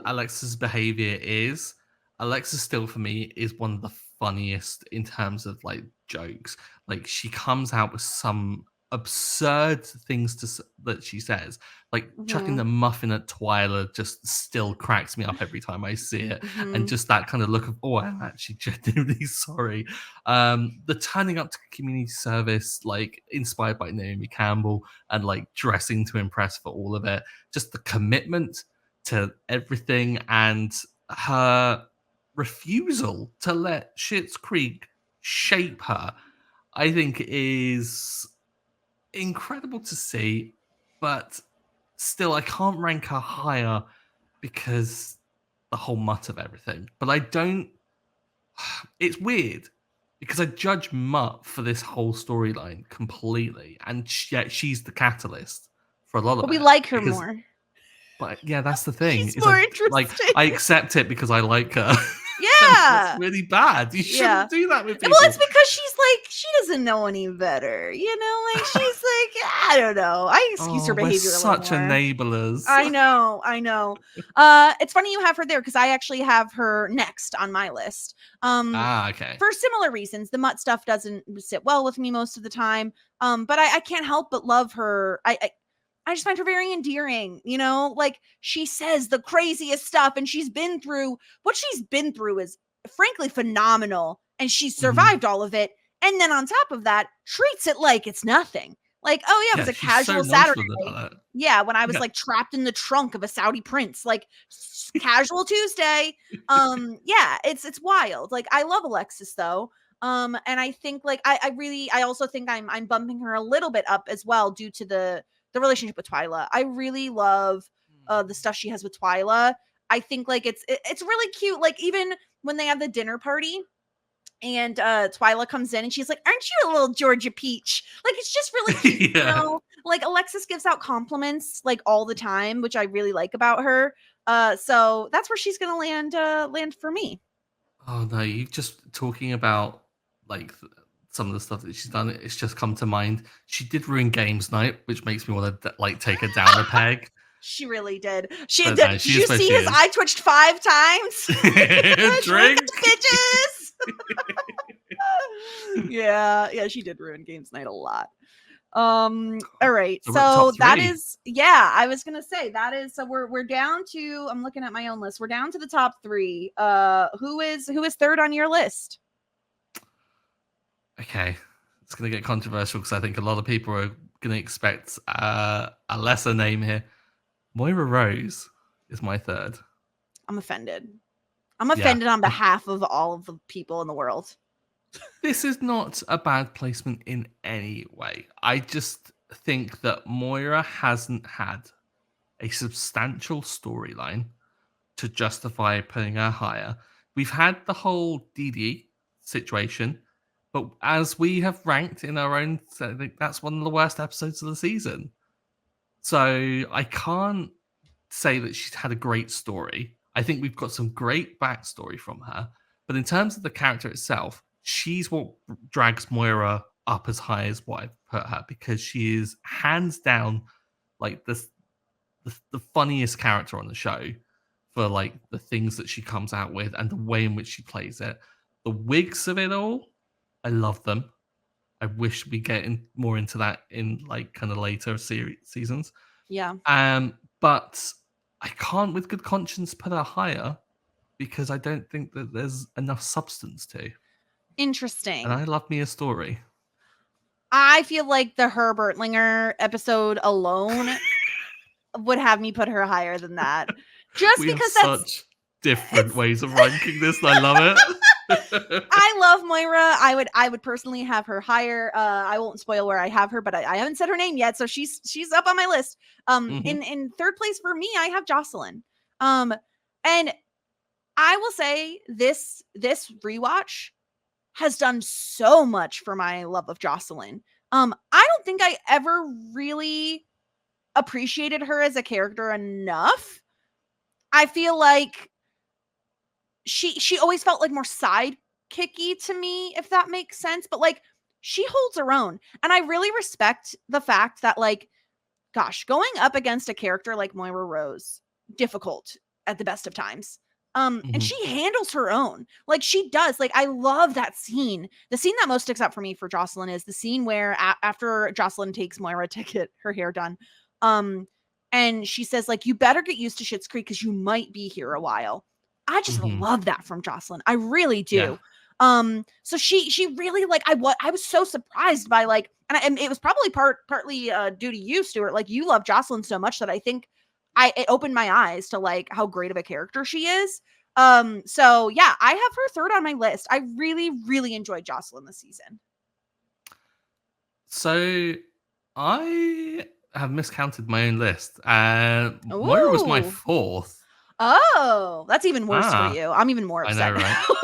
Alexa's behavior is, Alexa still for me is one of the funniest in terms of like jokes. Like she comes out with some absurd things that she says, like chucking the Mhm. muffin at Twyla just still cracks me up every time I see it, and Mhm. just that kind of look of I'm actually genuinely sorry. The turning up to community service, like inspired by Naomi Campbell, and like dressing to impress for all of it, just the commitment to everything and her refusal to let Schitt's Creek shape her, I think is incredible to see. But still, I can't rank her higher because the whole mutt of everything. But I don't. It's weird because I judge Mutt for this whole storyline completely, and yet she's the catalyst for a lot But of we it. like her Because, more. but yeah, that's the thing. She's Is more like interesting. I accept it because I like her, and that's Yeah. really bad. You Yeah. shouldn't do that with Well, it's people. because she's like, she doesn't know any better. You know, like she's like, I don't know. I excuse her Oh, we're behavior a little such more. enablers. I know, I know. It's funny you have her there because I actually have her next on my list. Okay. For similar reasons. The Mutt stuff doesn't sit well with me most of the time. But I can't help but love her. I just find her very endearing, you know, like she says the craziest stuff and she's been through what she's been through is frankly phenomenal and she's Mhm. survived all of it. And then on top of that, treats it like it's nothing. Like, oh yeah, it was Yeah, a she's so casual Saturday. nonchalant about that. Yeah, when I was Yeah. like trapped in the trunk of a Saudi prince, like casual Tuesday. Yeah, it's wild. Like I love Alexis though. And I think like I also think I'm bumping her a little bit up as well due to the relationship with Twyla. I really love the stuff she has with Twyla. I think like it's really cute. Like even when they have the dinner party and Twyla comes in and she's like, "Aren't you a little Georgia peach?" Like it's just really cute, you Yeah. know? Like Alexis gives out compliments like all the time, which I really like about her. So that's where she's gonna land for me. Oh no, you just talking about like some of the stuff that she's done. It's just come to mind. She did ruin games night, which makes me want to like take her down a peg. She really did. She But did. no, Did she you is where see she his is. eye twitched 5 times? Drink Drink. it, bitches. Yeah, she did ruin games night a lot. All right. So we're at top So that three. is yeah, I was gonna say that is so we're down to I'm looking at my own list. We're down to the top three. Who is third on your list? Okay, it's gonna get controversial because I think a lot of people are gonna expect a lesser name here. Moira Rose is my third. I'm offended. I'm Yeah, offended on behalf of all of the people in the world. this is not a bad placement in any way. I just think that Moira hasn't had a substantial storyline to justify putting her higher. We've had the whole DD situation, but as we have ranked in our own, I think that's one of the worst episodes of the season. So I can't say that she's had a great story. I think we've got some great backstory from her, but in terms of the character itself, she's what drags Moira up as high as what I've put her because she is hands down like the funniest character on the show for like the things that she comes out with and the way in which she plays it. The wigs of it all, I love them. I wish we get more into that in like kind of later seasons. Yeah. But I can't with good conscience put her higher because I don't think that there's enough substance to. And Interesting. I love me a story. I feel like the Herbertlinger episode alone would have me put her higher than that. Just We have because that's such different it's ways of ranking this, and I love it. I love Moira. I would personally have her higher. I won't spoil where I have her, but I haven't said her name yet, so she's up on my list. Mhm. In third place for me, I have Jocelyn. And I will say this rewatch has done so much for my love of Jocelyn. I don't think I ever really appreciated her as a character enough. I feel like she always felt like more sidekicky to me, if that makes sense. But like she holds her own. And I really respect the fact that, like, gosh, going up against a character like Moira Rose, difficult at the best of times. And Mhm. she handles her own. Like she does. Like I love that scene. The scene that most sticks out for me for Jocelyn is the scene where after Jocelyn takes Moira to get her hair done, um, and she says, like, you better get used to Schitt's Creek because you might be here a while. I just Mhm. love that from Jocelyn. I really Yeah. do. So she really like I was so surprised by like, and it was probably partly due to you, Stuart. Like you love Jocelyn so much that I think it opened my eyes to like how great of a character she is. So yeah, I have her third on my list. I really, really enjoyed Jocelyn this season. So I have miscounted my own list. Moira was my Ooh. fourth. Oh, that's even worse for Ah, you. I'm even more I know, upset right? now.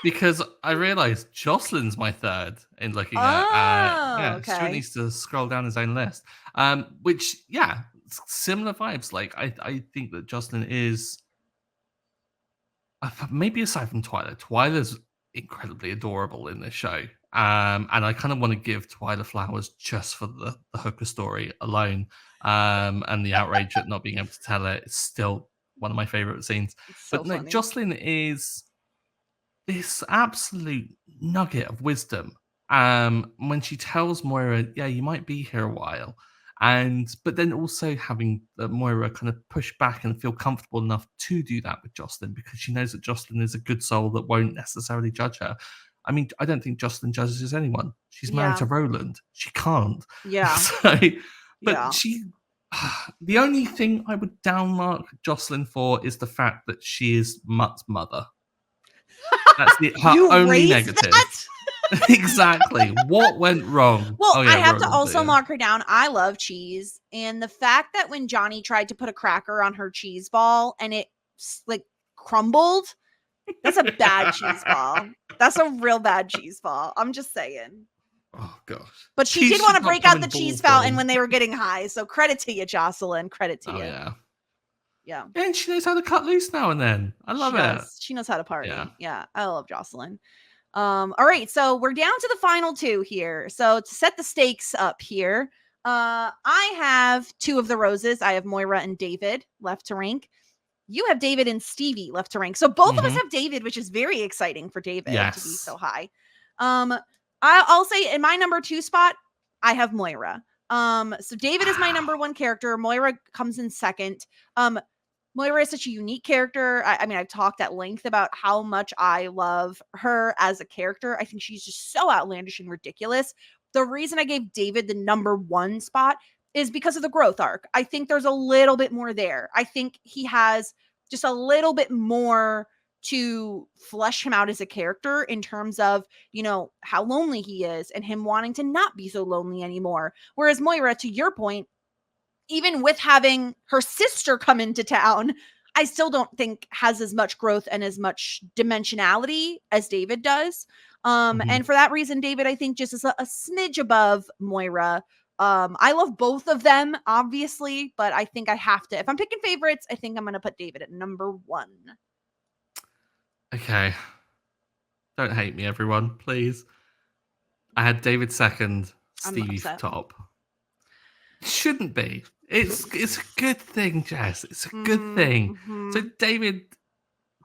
Because I realized Jocelyn's my third in looking at, Oh, yeah, Stuart okay. needs to scroll down his own list. Which, yeah, similar vibes. Like, I think that Jocelyn is, maybe aside from Twyla, Twyla's incredibly adorable in this show. And I kind of want to give Twyla flowers just for the hooker story alone. And the outrage at not being able to tell it is still one of my favorite scenes. It's so But no, funny. Jocelyn is this absolute nugget of wisdom when she tells Moira, yeah, you might be here a while, and but then also having Moira kind of push back and feel comfortable enough to do that with Jocelyn because she knows that Jocelyn is a good soul that won't necessarily judge her. I mean, I don't think Jocelyn judges anyone. She's married Yeah. to Roland. She can't. Yeah. So, but Yeah. she, the only thing I would downmark Jocelyn for is the fact that she is Mutt's mother. That's her You only raised negative. that? Exactly. What went wrong? Well, Oh I yeah, have to Roland. also Yeah. mark her down. I love cheese. And the fact that when Johnny tried to put a cracker on her cheese ball and it like crumbled, that's a bad cheese ball. That's a real bad cheese ball. I'm just saying. Oh gosh. But she did Cheese want should to not break come out in the ball cheese fountain form. when they were getting high. So credit to you, Jocelyn. Credit to Oh you. yeah. Yeah. And she knows how to cut loose now and then. I She love it. does. She knows how to Yeah. party. Yeah. I love Jocelyn. All right, so we're down to the final two here. So to set the stakes up here, I have two of the roses. I have Moira and David left to rank. You have David and Stevie left to rank. So both of us Hmm. have David, which is very exciting for David to be Yes. so high. Um, I'll say in my number 2 spot, I have Moira. So David is my number Wow. 1 character. Moira comes in second. Um, Moira is such a unique character. I mean, I've talked at length about how much I love her as a character. I think she's just so outlandish and ridiculous. The reason I gave David the number 1 spot is because of the growth arc. I think there's a little bit more there. I think he has just a little bit more to flesh him out as a character in terms of, how lonely he is and him wanting to not be so lonely anymore. Whereas Moira, to your point, even with having her sister come into town, I still don't think has as much growth and as much dimensionality as David does. Hmm. And for that reason, David, I think just is a smidge above Moira. I love both of them, obviously, but I think I have to. If I'm picking favorites, I think I'm going to put David at number 1. Okay. Don't hate me, everyone, please. I had David second, I'm Stevie upset. top. Shouldn't be. It's a good thing, Jess. It's a good thing. So Mm-hmm. David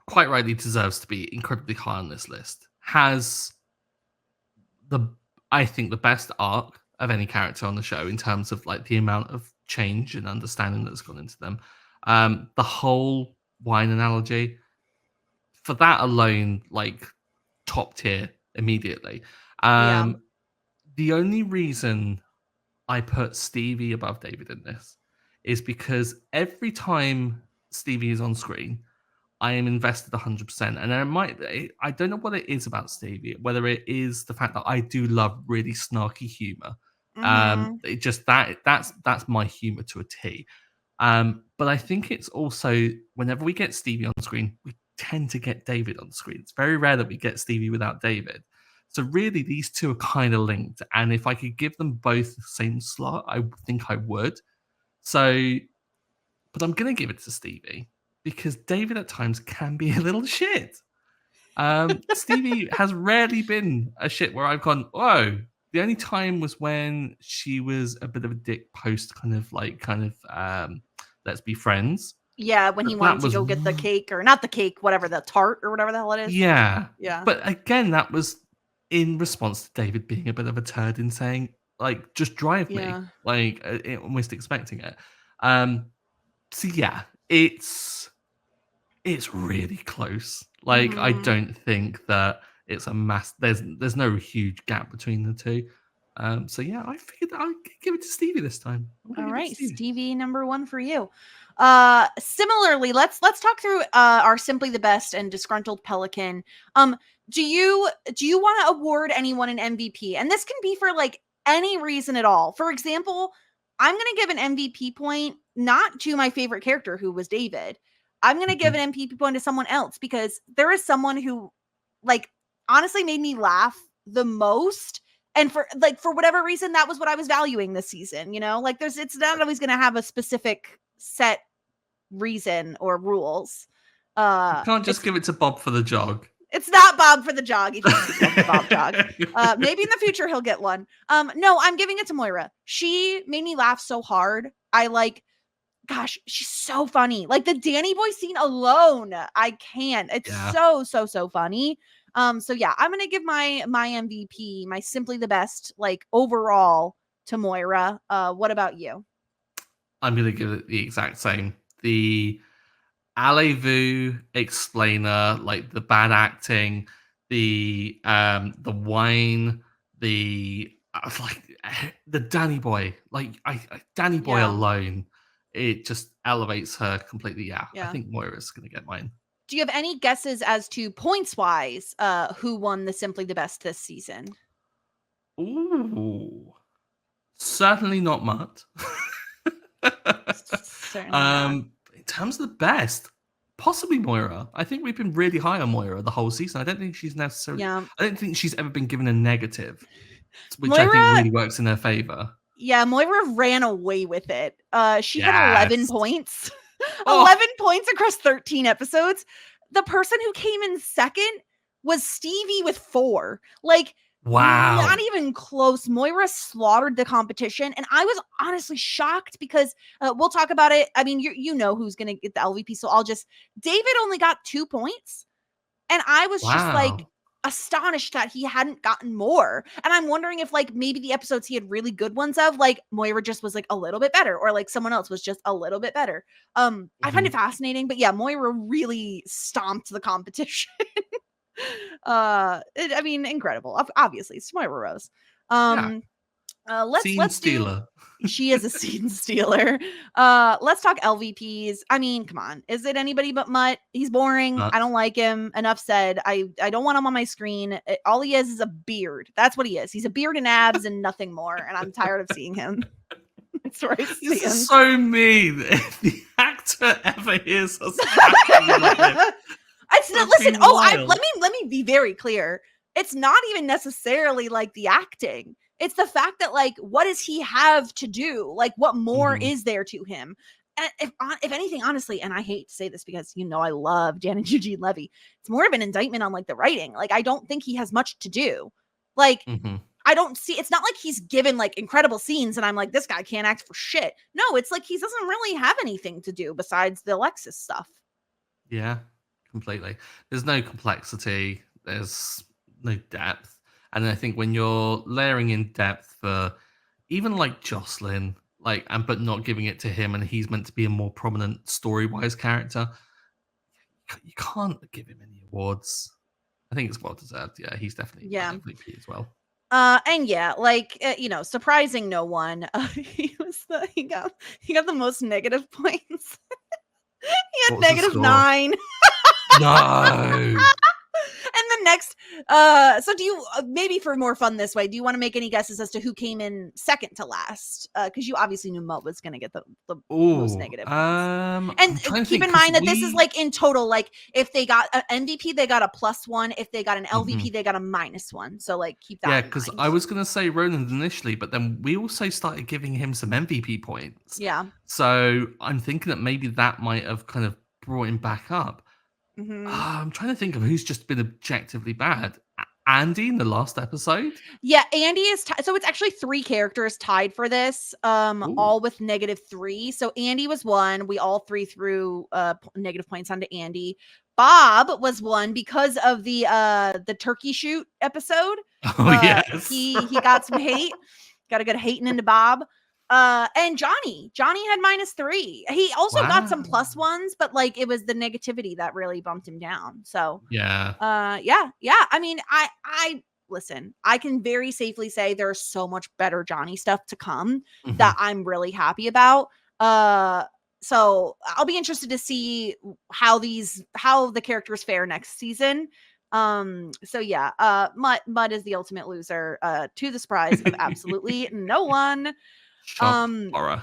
quite rightly deserves to be incredibly high on this list. Has the I think the best arc of any character on the show in terms of like the amount of change and understanding that's gone into them. The whole wine analogy for that alone, like top tier immediately. Yeah. Um, the only reason I put Stevie above David in this is because every time Stevie is on screen, I am invested 100%. And I don't know what it is about Stevie, whether it is the fact that I do love really snarky humor. Mm-hmm. It just that's my humor to a T. But I think it's also whenever we get Stevie on screen, we tend to get David on screen. It's very rare that we get Stevie without David. So really, these two are kind of linked. And if I could give them both the same slot, I think I would. So, but I'm gonna give it to Stevie because David at times can be a little shit. Stevie has rarely been a shit where I've gone, whoa. The only time was when she was a bit of a dick post let's be friends. Yeah, when he But that wanted to was go get the cake, or not the cake, whatever, the tart or whatever the hell it is. yeah. Yeah. But again, that was in response to David being a bit of a turd and saying, like, just drive me. Yeah. Like almost expecting it. Um so yeah, it's really close. Like, I Mhm. don't think that it's a mass. There's no huge gap between the two. So yeah, I figured I'd give it to Stevie this time. I'm gonna All give it to right, Stevie. Stevie, number 1 for you. Similarly, let's talk through our simply the best and disgruntled pelican. Do you want to award anyone an MVP? And this can be for like any reason at all. For example, I'm going to give an MVP point not to my favorite character who was David. I'm going to give an MVP point to someone else because there is someone who, like, honestly made me laugh the most. And for whatever reason, that was what I was valuing this season. Like it's not always going to have a specific set reason or rules. You can't just give it to Bob for the jog. It's not Bob for the jog. He just loves the Bob jog. Maybe in the future he'll get one. No, I'm giving it to Moira. She made me laugh so hard. Gosh, she's so funny. Like the Danny Boy scene alone, I can't. It's so funny. So yeah, I'm gonna give my MVP, my simply the best, like overall, to Moira. What about you? I'm gonna give it the exact same. The allez-vous explainer, like the bad acting, the wine, the the Danny Boy, Danny Boy alone, it just elevates her completely. Yeah, I think Moira's gonna get mine. Do you have any guesses as to points wise, who won the simply the best this season? Ooh, certainly not Mutt. Certainly not. In terms of the best, possibly Moira. I think we've been really high on Moira the whole season. I don't think she's necessarily. Yeah. I don't think she's ever been given a negative, which Moira, I think really works in her favor. Yeah, Moira ran away with it. She had 11 points. Oh. 11 points across 13 episodes. The person who came in second was Stevie with 4. Like, wow, not even close. Moira slaughtered the competition, and I was honestly shocked because we'll talk about it. I mean, you know who's going to get the LVP, so David only got 2 points, and I was just like astonished that he hadn't gotten more. And I'm wondering if like maybe the episodes he had really good ones of, like Moira just was like a little bit better, or like someone else was just a little bit better. I find it fascinating, but yeah, Moira really stomped the competition. I mean, incredible. Obviously, it's Moira Rose. Let's stealer. She is a scene stealer. Let's talk LVPs. I mean, come on. Is it anybody but Mutt? He's boring. I don't like him. Enough said. I don't want him on my screen. All he is a beard. That's what he is. He's a beard and abs and nothing more. And I'm tired of seeing him. That's where I see him. This is so mean. If the actor ever hears us talking like this, listen. Let me be very clear. It's not even necessarily like the acting. It's the fact that like, what does he have to do? Like, what more is there to him? And if anything, honestly, and I hate to say this because I love Dan and Eugene Levy, it's more of an indictment on like the writing. Like, I don't think he has much to do. Like, I don't see. It's not like he's given like incredible scenes, and I'm like, this guy can't act for shit. No, it's like he doesn't really have anything to do besides the Alexis stuff. Yeah, completely. There's no complexity. There's no depth. And I think when you're layering in depth for even like Jocelyn, but not giving it to him, and he's meant to be a more prominent story-wise character, you can't give him any awards. I think it's well deserved. Yeah, he's definitely MVP as well. And yeah, surprising no one. He got the most negative points. He had -9. No. And the next, so do you, maybe for more fun this way, do you want to make any guesses as to who came in second to last? Because you obviously knew Mutt was going to get the most negative points. And keep in mind that this is like in total, like if they got an MVP, they got a +1. If they got an LVP, they got a -1. So like keep that in mind. Because I was going to say Roland initially, but then we also started giving him some MVP points. Yeah. So I'm thinking that maybe that might have kind of brought him back up. I'm trying to think of who's just been objectively bad. Andy in the last episode? Yeah, Andy is so it's actually 3 characters tied for this, all with -3. So Andy was 1. We all 3 threw negative points onto Andy. Bob was 1 because of the turkey shoot episode. Yes. He got some hate. Got a good hating into Bob. And Johnny had -3. He also got some +1s, but like it was the negativity that really bumped him down. So yeah. I mean, I listen, I can very safely say there's so much better Johnny stuff to come that I'm really happy about. So I'll be interested to see how the characters fare next season. So yeah, Mutt is the ultimate loser, to the surprise of absolutely no one. Shock horror.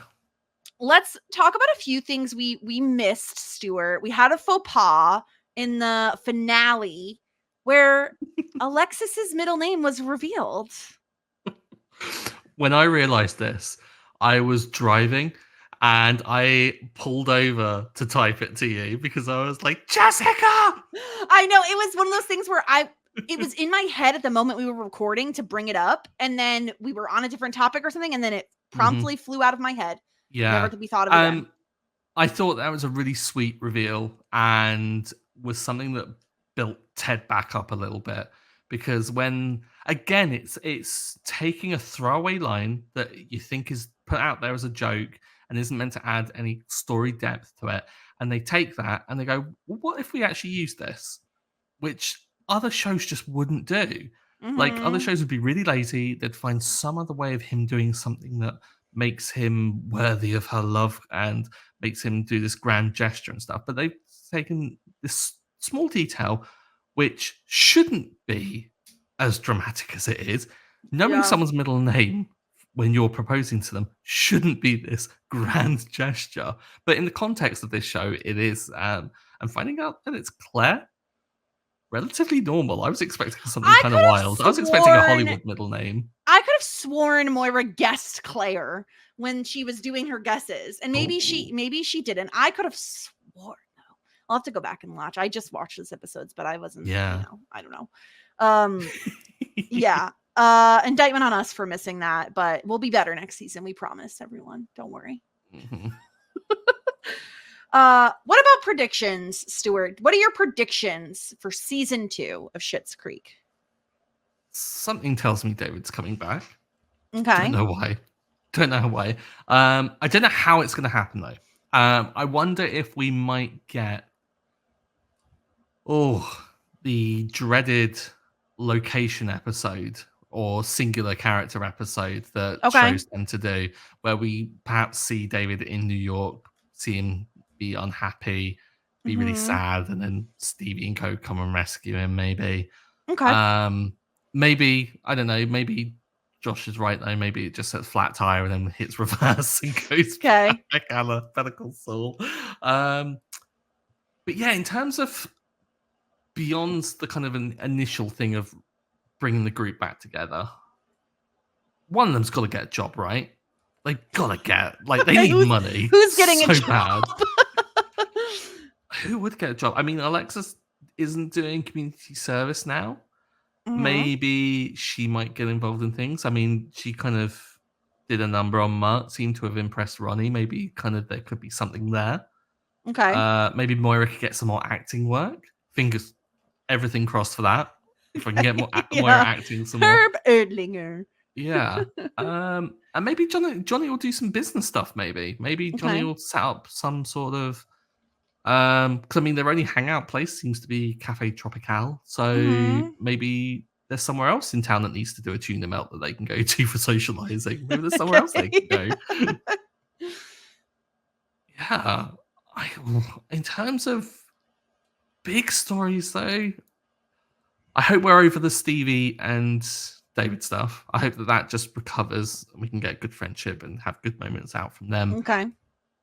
let's talk about a few things we missed, Stuart. We had a faux pas in the finale where Alexis's middle name was revealed. When I realized this, I was driving and I pulled over to type it to you because I was like, Jessica! I know, it was one of those things where it was in my head at the moment we were recording to bring it up, and then we were on a different topic or something, and then it promptly flew out of my head, never Yeah. to be thought of again. I thought that was a really sweet reveal and was something that built Ted back up a little bit because when again it's taking a throwaway line that you think is put out there as a joke and isn't meant to add any story depth to it, and they take that and they go, well, what if we actually use this? Which other shows just wouldn't do. Like other Mhm. shows would be really lazy. They'd find some other way of him doing something that makes him worthy of her love and makes him do this grand gesture and stuff. But they've taken this small detail, which shouldn't be as dramatic as it is. Knowing Yeah. someone's middle name when you're proposing to them shouldn't be this grand gesture. But in the context of this show, it is. And finding out that it's Claire, relatively normal. I was expecting something I kind of could wild. I have was expecting a sworn Hollywood middle name. Moira guessed Claire when she was doing her guesses. And maybe Oh, she didn't. I could have sworn. No. I'll have to go back and watch. I just watched those episodes, but I wasn't, yeah. I don't know. Yeah. Indictment on us for missing that, but we'll be better next season. We promise, everyone. Don't worry. Mhm. What about predictions, Stuart? What are your predictions for season 2 of Schitt's Creek? Something tells me David's coming back. Don't Okay. know why. Don't know why. I don't know how it's going to happen though. I wonder if we might get the dreaded location episode or singular character episode that Okay. shows tend to do, where we perhaps see David in New York, see him be unhappy, be really Mhm. sad, and then Stevie and Co come and rescue him. Okay. Um, maybe I don't know. Maybe Josh is right though. Maybe it just says flat tire and then hits reverse and goes Okay. back a la Better Call Saul. Um, but yeah, in terms of beyond the kind of an initial thing of bringing the group back together, one of them's got to get a job, right? They gotta get like they Okay. need money Who's getting a so job? bad. Who would get a job? I mean, Alexis isn't doing community service now. Mhm. Maybe she might get involved in things. I mean, she kind of did a number on Mark, seemed to have impressed Ronnie. Maybe kind of there could be something there. Okay. Maybe Moira could get some more acting work. Fingers, everything crossed for that. If I can get more Moira Yeah. acting some more, Herb Erdlinger. yeah. And maybe Johnny will do some business stuff. Maybe Johnny Okay. will set up some sort of because I mean their only hangout place seems to be Cafe Tropical, so Mhm. maybe there's somewhere else in town that needs to do a tuna melt that they can go to for socializing. Maybe there's somewhere else they can Okay. go. Yeah, I in terms of big stories though, I hope we're over the Stevie and David stuff. I hope that that just recovers and we can get good friendship and have good moments out from them. Okay.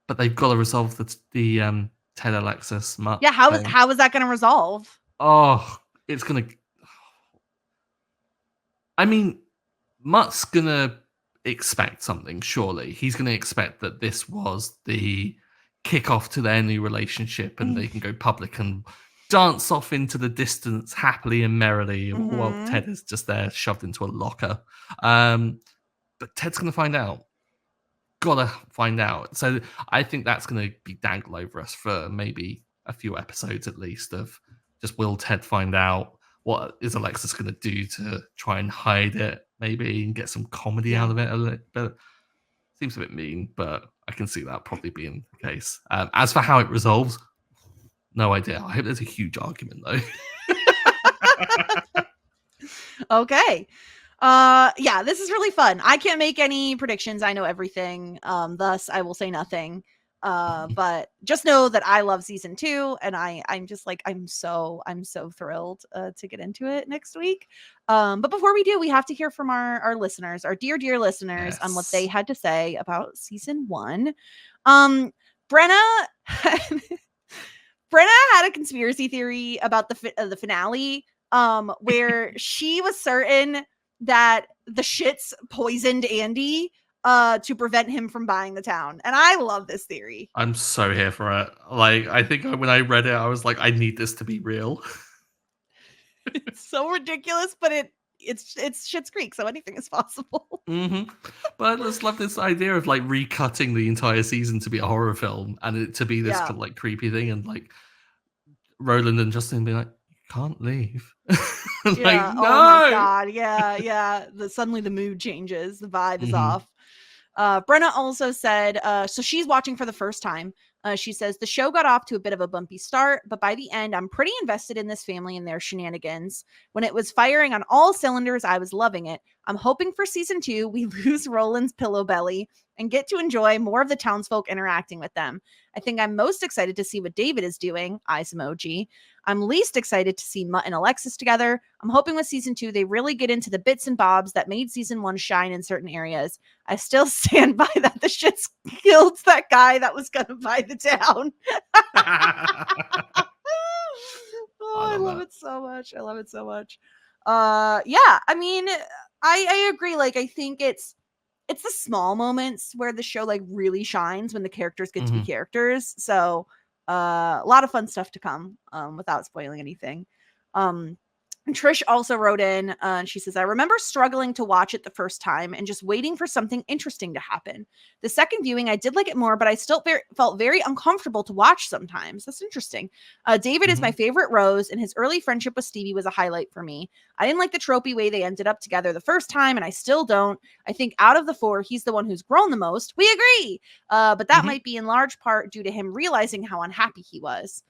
But they've got to resolve the Ted Alexis Mutt Yeah, thing. how is that going to resolve? Oh, it's gonna. I mean, Mutt's gonna expect something. Surely he's gonna expect that this was the kickoff to their new relationship, and they can go public and dance off into the distance happily and merrily, while Mhm. Ted is just there shoved into a locker. Um, but Ted's gonna find out. Gotta find out. So I think that's going to be dangled over us for maybe a few episodes at least of just will Ted find out? What is Alexis going to do to try and hide it maybe and get some comedy Yeah. out of it a little bit? Seems a bit mean, but I can see that probably being the case. As for how it resolves, no idea. I hope there's a huge argument though. Okay. Yeah, this is really fun. I can't make any predictions. I know everything. Thus I will say nothing. But just know that I love season 2, and I'm just like I'm so thrilled to get into it next week. But before we do, we have to hear from our listeners, our dear listeners, on what they Yes. had to say about season 1. Brenna Brenna had a conspiracy theory about the finale, where she was certain that the Schitts poisoned Andy to prevent him from buying the town. And I love this theory. I'm so here for it. Like, I think when I read it, I was like, I need this to be real. It's so ridiculous, but it's Schitt's Creek, so anything is possible. But I just love this idea of like recutting the entire season to be a horror film and it to be this kind of like creepy thing, and like Roland and Justin being like, "You can't leave." Like, Yeah. no. Oh my god. Yeah. Suddenly the mood changes. The vibe is off. Brenna also said, so she's watching for the first time. She says, the show got off to a bit of a bumpy start, but by the end, I'm pretty invested in this family and their shenanigans. When it was firing on all cylinders, I was loving it. I'm hoping for season 2, we lose Roland's pillow belly and get to enjoy more of the townsfolk interacting with them. I think I'm most excited to see what David is doing. Eyes emoji. I'm least excited to see Mutt and Alexis together. I'm hoping with season 2, they really get into the bits and bobs that made season 1 shine in certain areas. I still stand by that the Schitts killed that guy that was going to buy the town. I love it so much. I love it so much. Yeah, I mean, I agree. Like, I think it's the small moments where the show like really shines when the characters get to be characters. So a lot of fun stuff to come without spoiling anything. And Trish also wrote in, and she says, I remember struggling to watch it the first time and just waiting for something interesting to happen. The second viewing, I did like it more, but I still felt very uncomfortable to watch sometimes. That's interesting. David is my favorite Rose, and his early friendship with Stevie was a highlight for me. I didn't like the tropey way they ended up together the first time, and I still don't. I think out of the 4, he's the one who's grown the most. We agree. But that might be in large part due to him realizing how unhappy he was.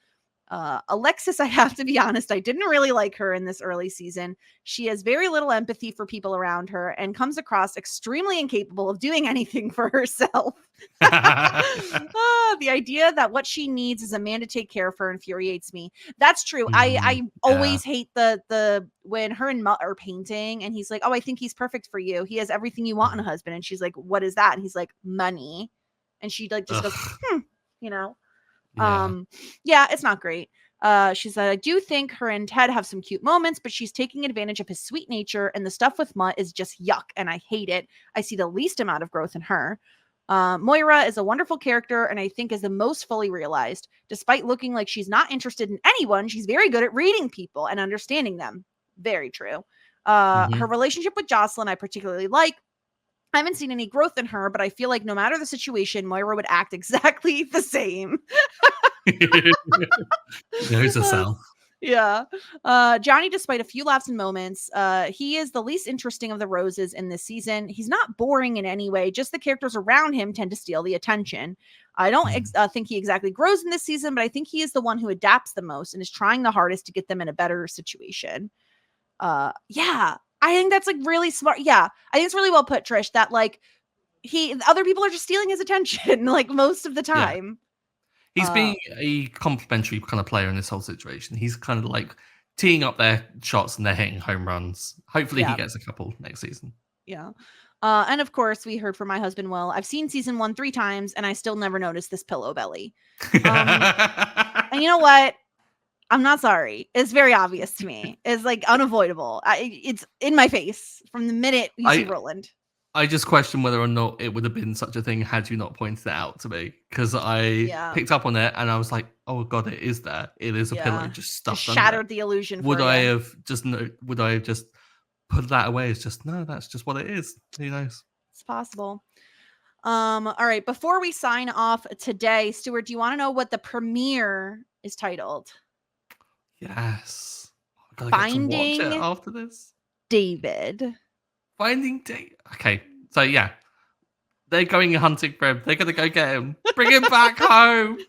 Alexis, I have to be honest, I didn't really like her in this early season. She has very little empathy for people around her and comes across extremely incapable of doing anything for herself. The idea that what she needs is a man to take care of her infuriates me. That's true. I always hate the when her and Mutt are painting and he's like, oh, I think he's perfect for you. He has everything you want in a husband. And she's like, what is that? And he's like, money. And she like just goes, you know. Yeah, it's not great. She said, I do think her and Ted have some cute moments, but she's taking advantage of his sweet nature, and the stuff with Mutt is just yuck, and I hate it. I see the least amount of growth in her. Moira is a wonderful character, and I think is the most fully realized. Despite looking like she's not interested in anyone, she's very good at reading people and understanding them. Very true. Her relationship with Jocelyn, I particularly like. I haven't seen any growth in her, but I feel like no matter the situation, Moira would act exactly the same. Knows herself. Yeah. Johnny, despite a few laughs and moments, he is the least interesting of the Roses in this season. He's not boring in any way, just the characters around him tend to steal the attention. I don't think he exactly grows in this season, but I think he is the one who adapts the most and is trying the hardest to get them in a better situation. Yeah. I think that's like really smart. Yeah. I think it's really well put, Trish, that like other people are just stealing his attention like most of the time. Yeah. He's being a complimentary kind of player in this whole situation. He's kind of like teeing up their shots and they're hitting home runs. Hopefully he gets a couple next season. Yeah. And of course, we heard from my husband, Will. I've seen season 1 3 times and I still never noticed this pillow belly. And you know what? I'm not sorry. It's very obvious to me. It's like unavoidable. It's in my face from the minute you see Roland. I just question whether or not it would have been such a thing had you not pointed it out to me. Because I picked up on it and I was like, oh God, it is there. It is a pillow just stuffed just shattered the illusion. Would I have just put that away? It's just, no, that's just what it is. Who knows? It's possible. All right. Before we sign off today, Stuart, do you want to know what the premiere is titled? Yes. I Finding get to watch it after this. David. Finding David. Okay, so yeah, they're going hunting for him. They're gonna go get him. Bring him back home.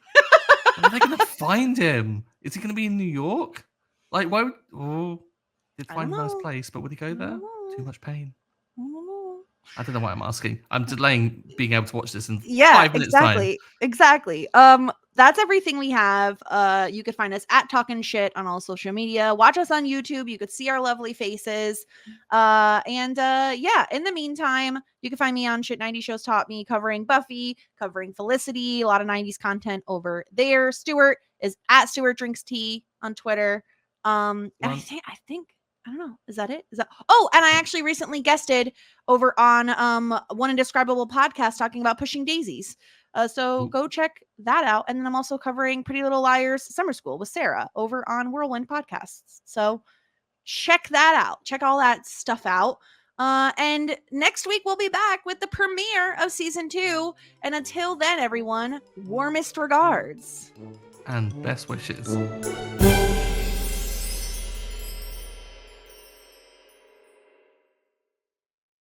Are they gonna find him? Is he gonna be in New York? Like, why would? Oh, he'd find a nice place, but would he go there? Too much pain. I don't know why I'm asking. I'm delaying being able to watch this in 5 minutes time. Exactly. that's everything we have. You could find us at Talkin' Shit on all social media. Watch us on YouTube. You could see our lovely faces. Yeah, in the meantime, you can find me on Shit 90 Shows Taught Me, covering Buffy, covering Felicity, a lot of 90s content over there. Stuart is at Stuart Drinks Tea on Twitter. And I think I don't know. Is that it? Oh, and I actually recently guested over on One Indescribable podcast talking about Pushing Daisies. So go check that out. And then I'm also covering Pretty Little Liars Summer School with Sarah over on Whirlwind Podcasts. So check that out. Check all that stuff out. And next week we'll be back with the premiere of season 2. And until then, everyone, warmest regards and best wishes.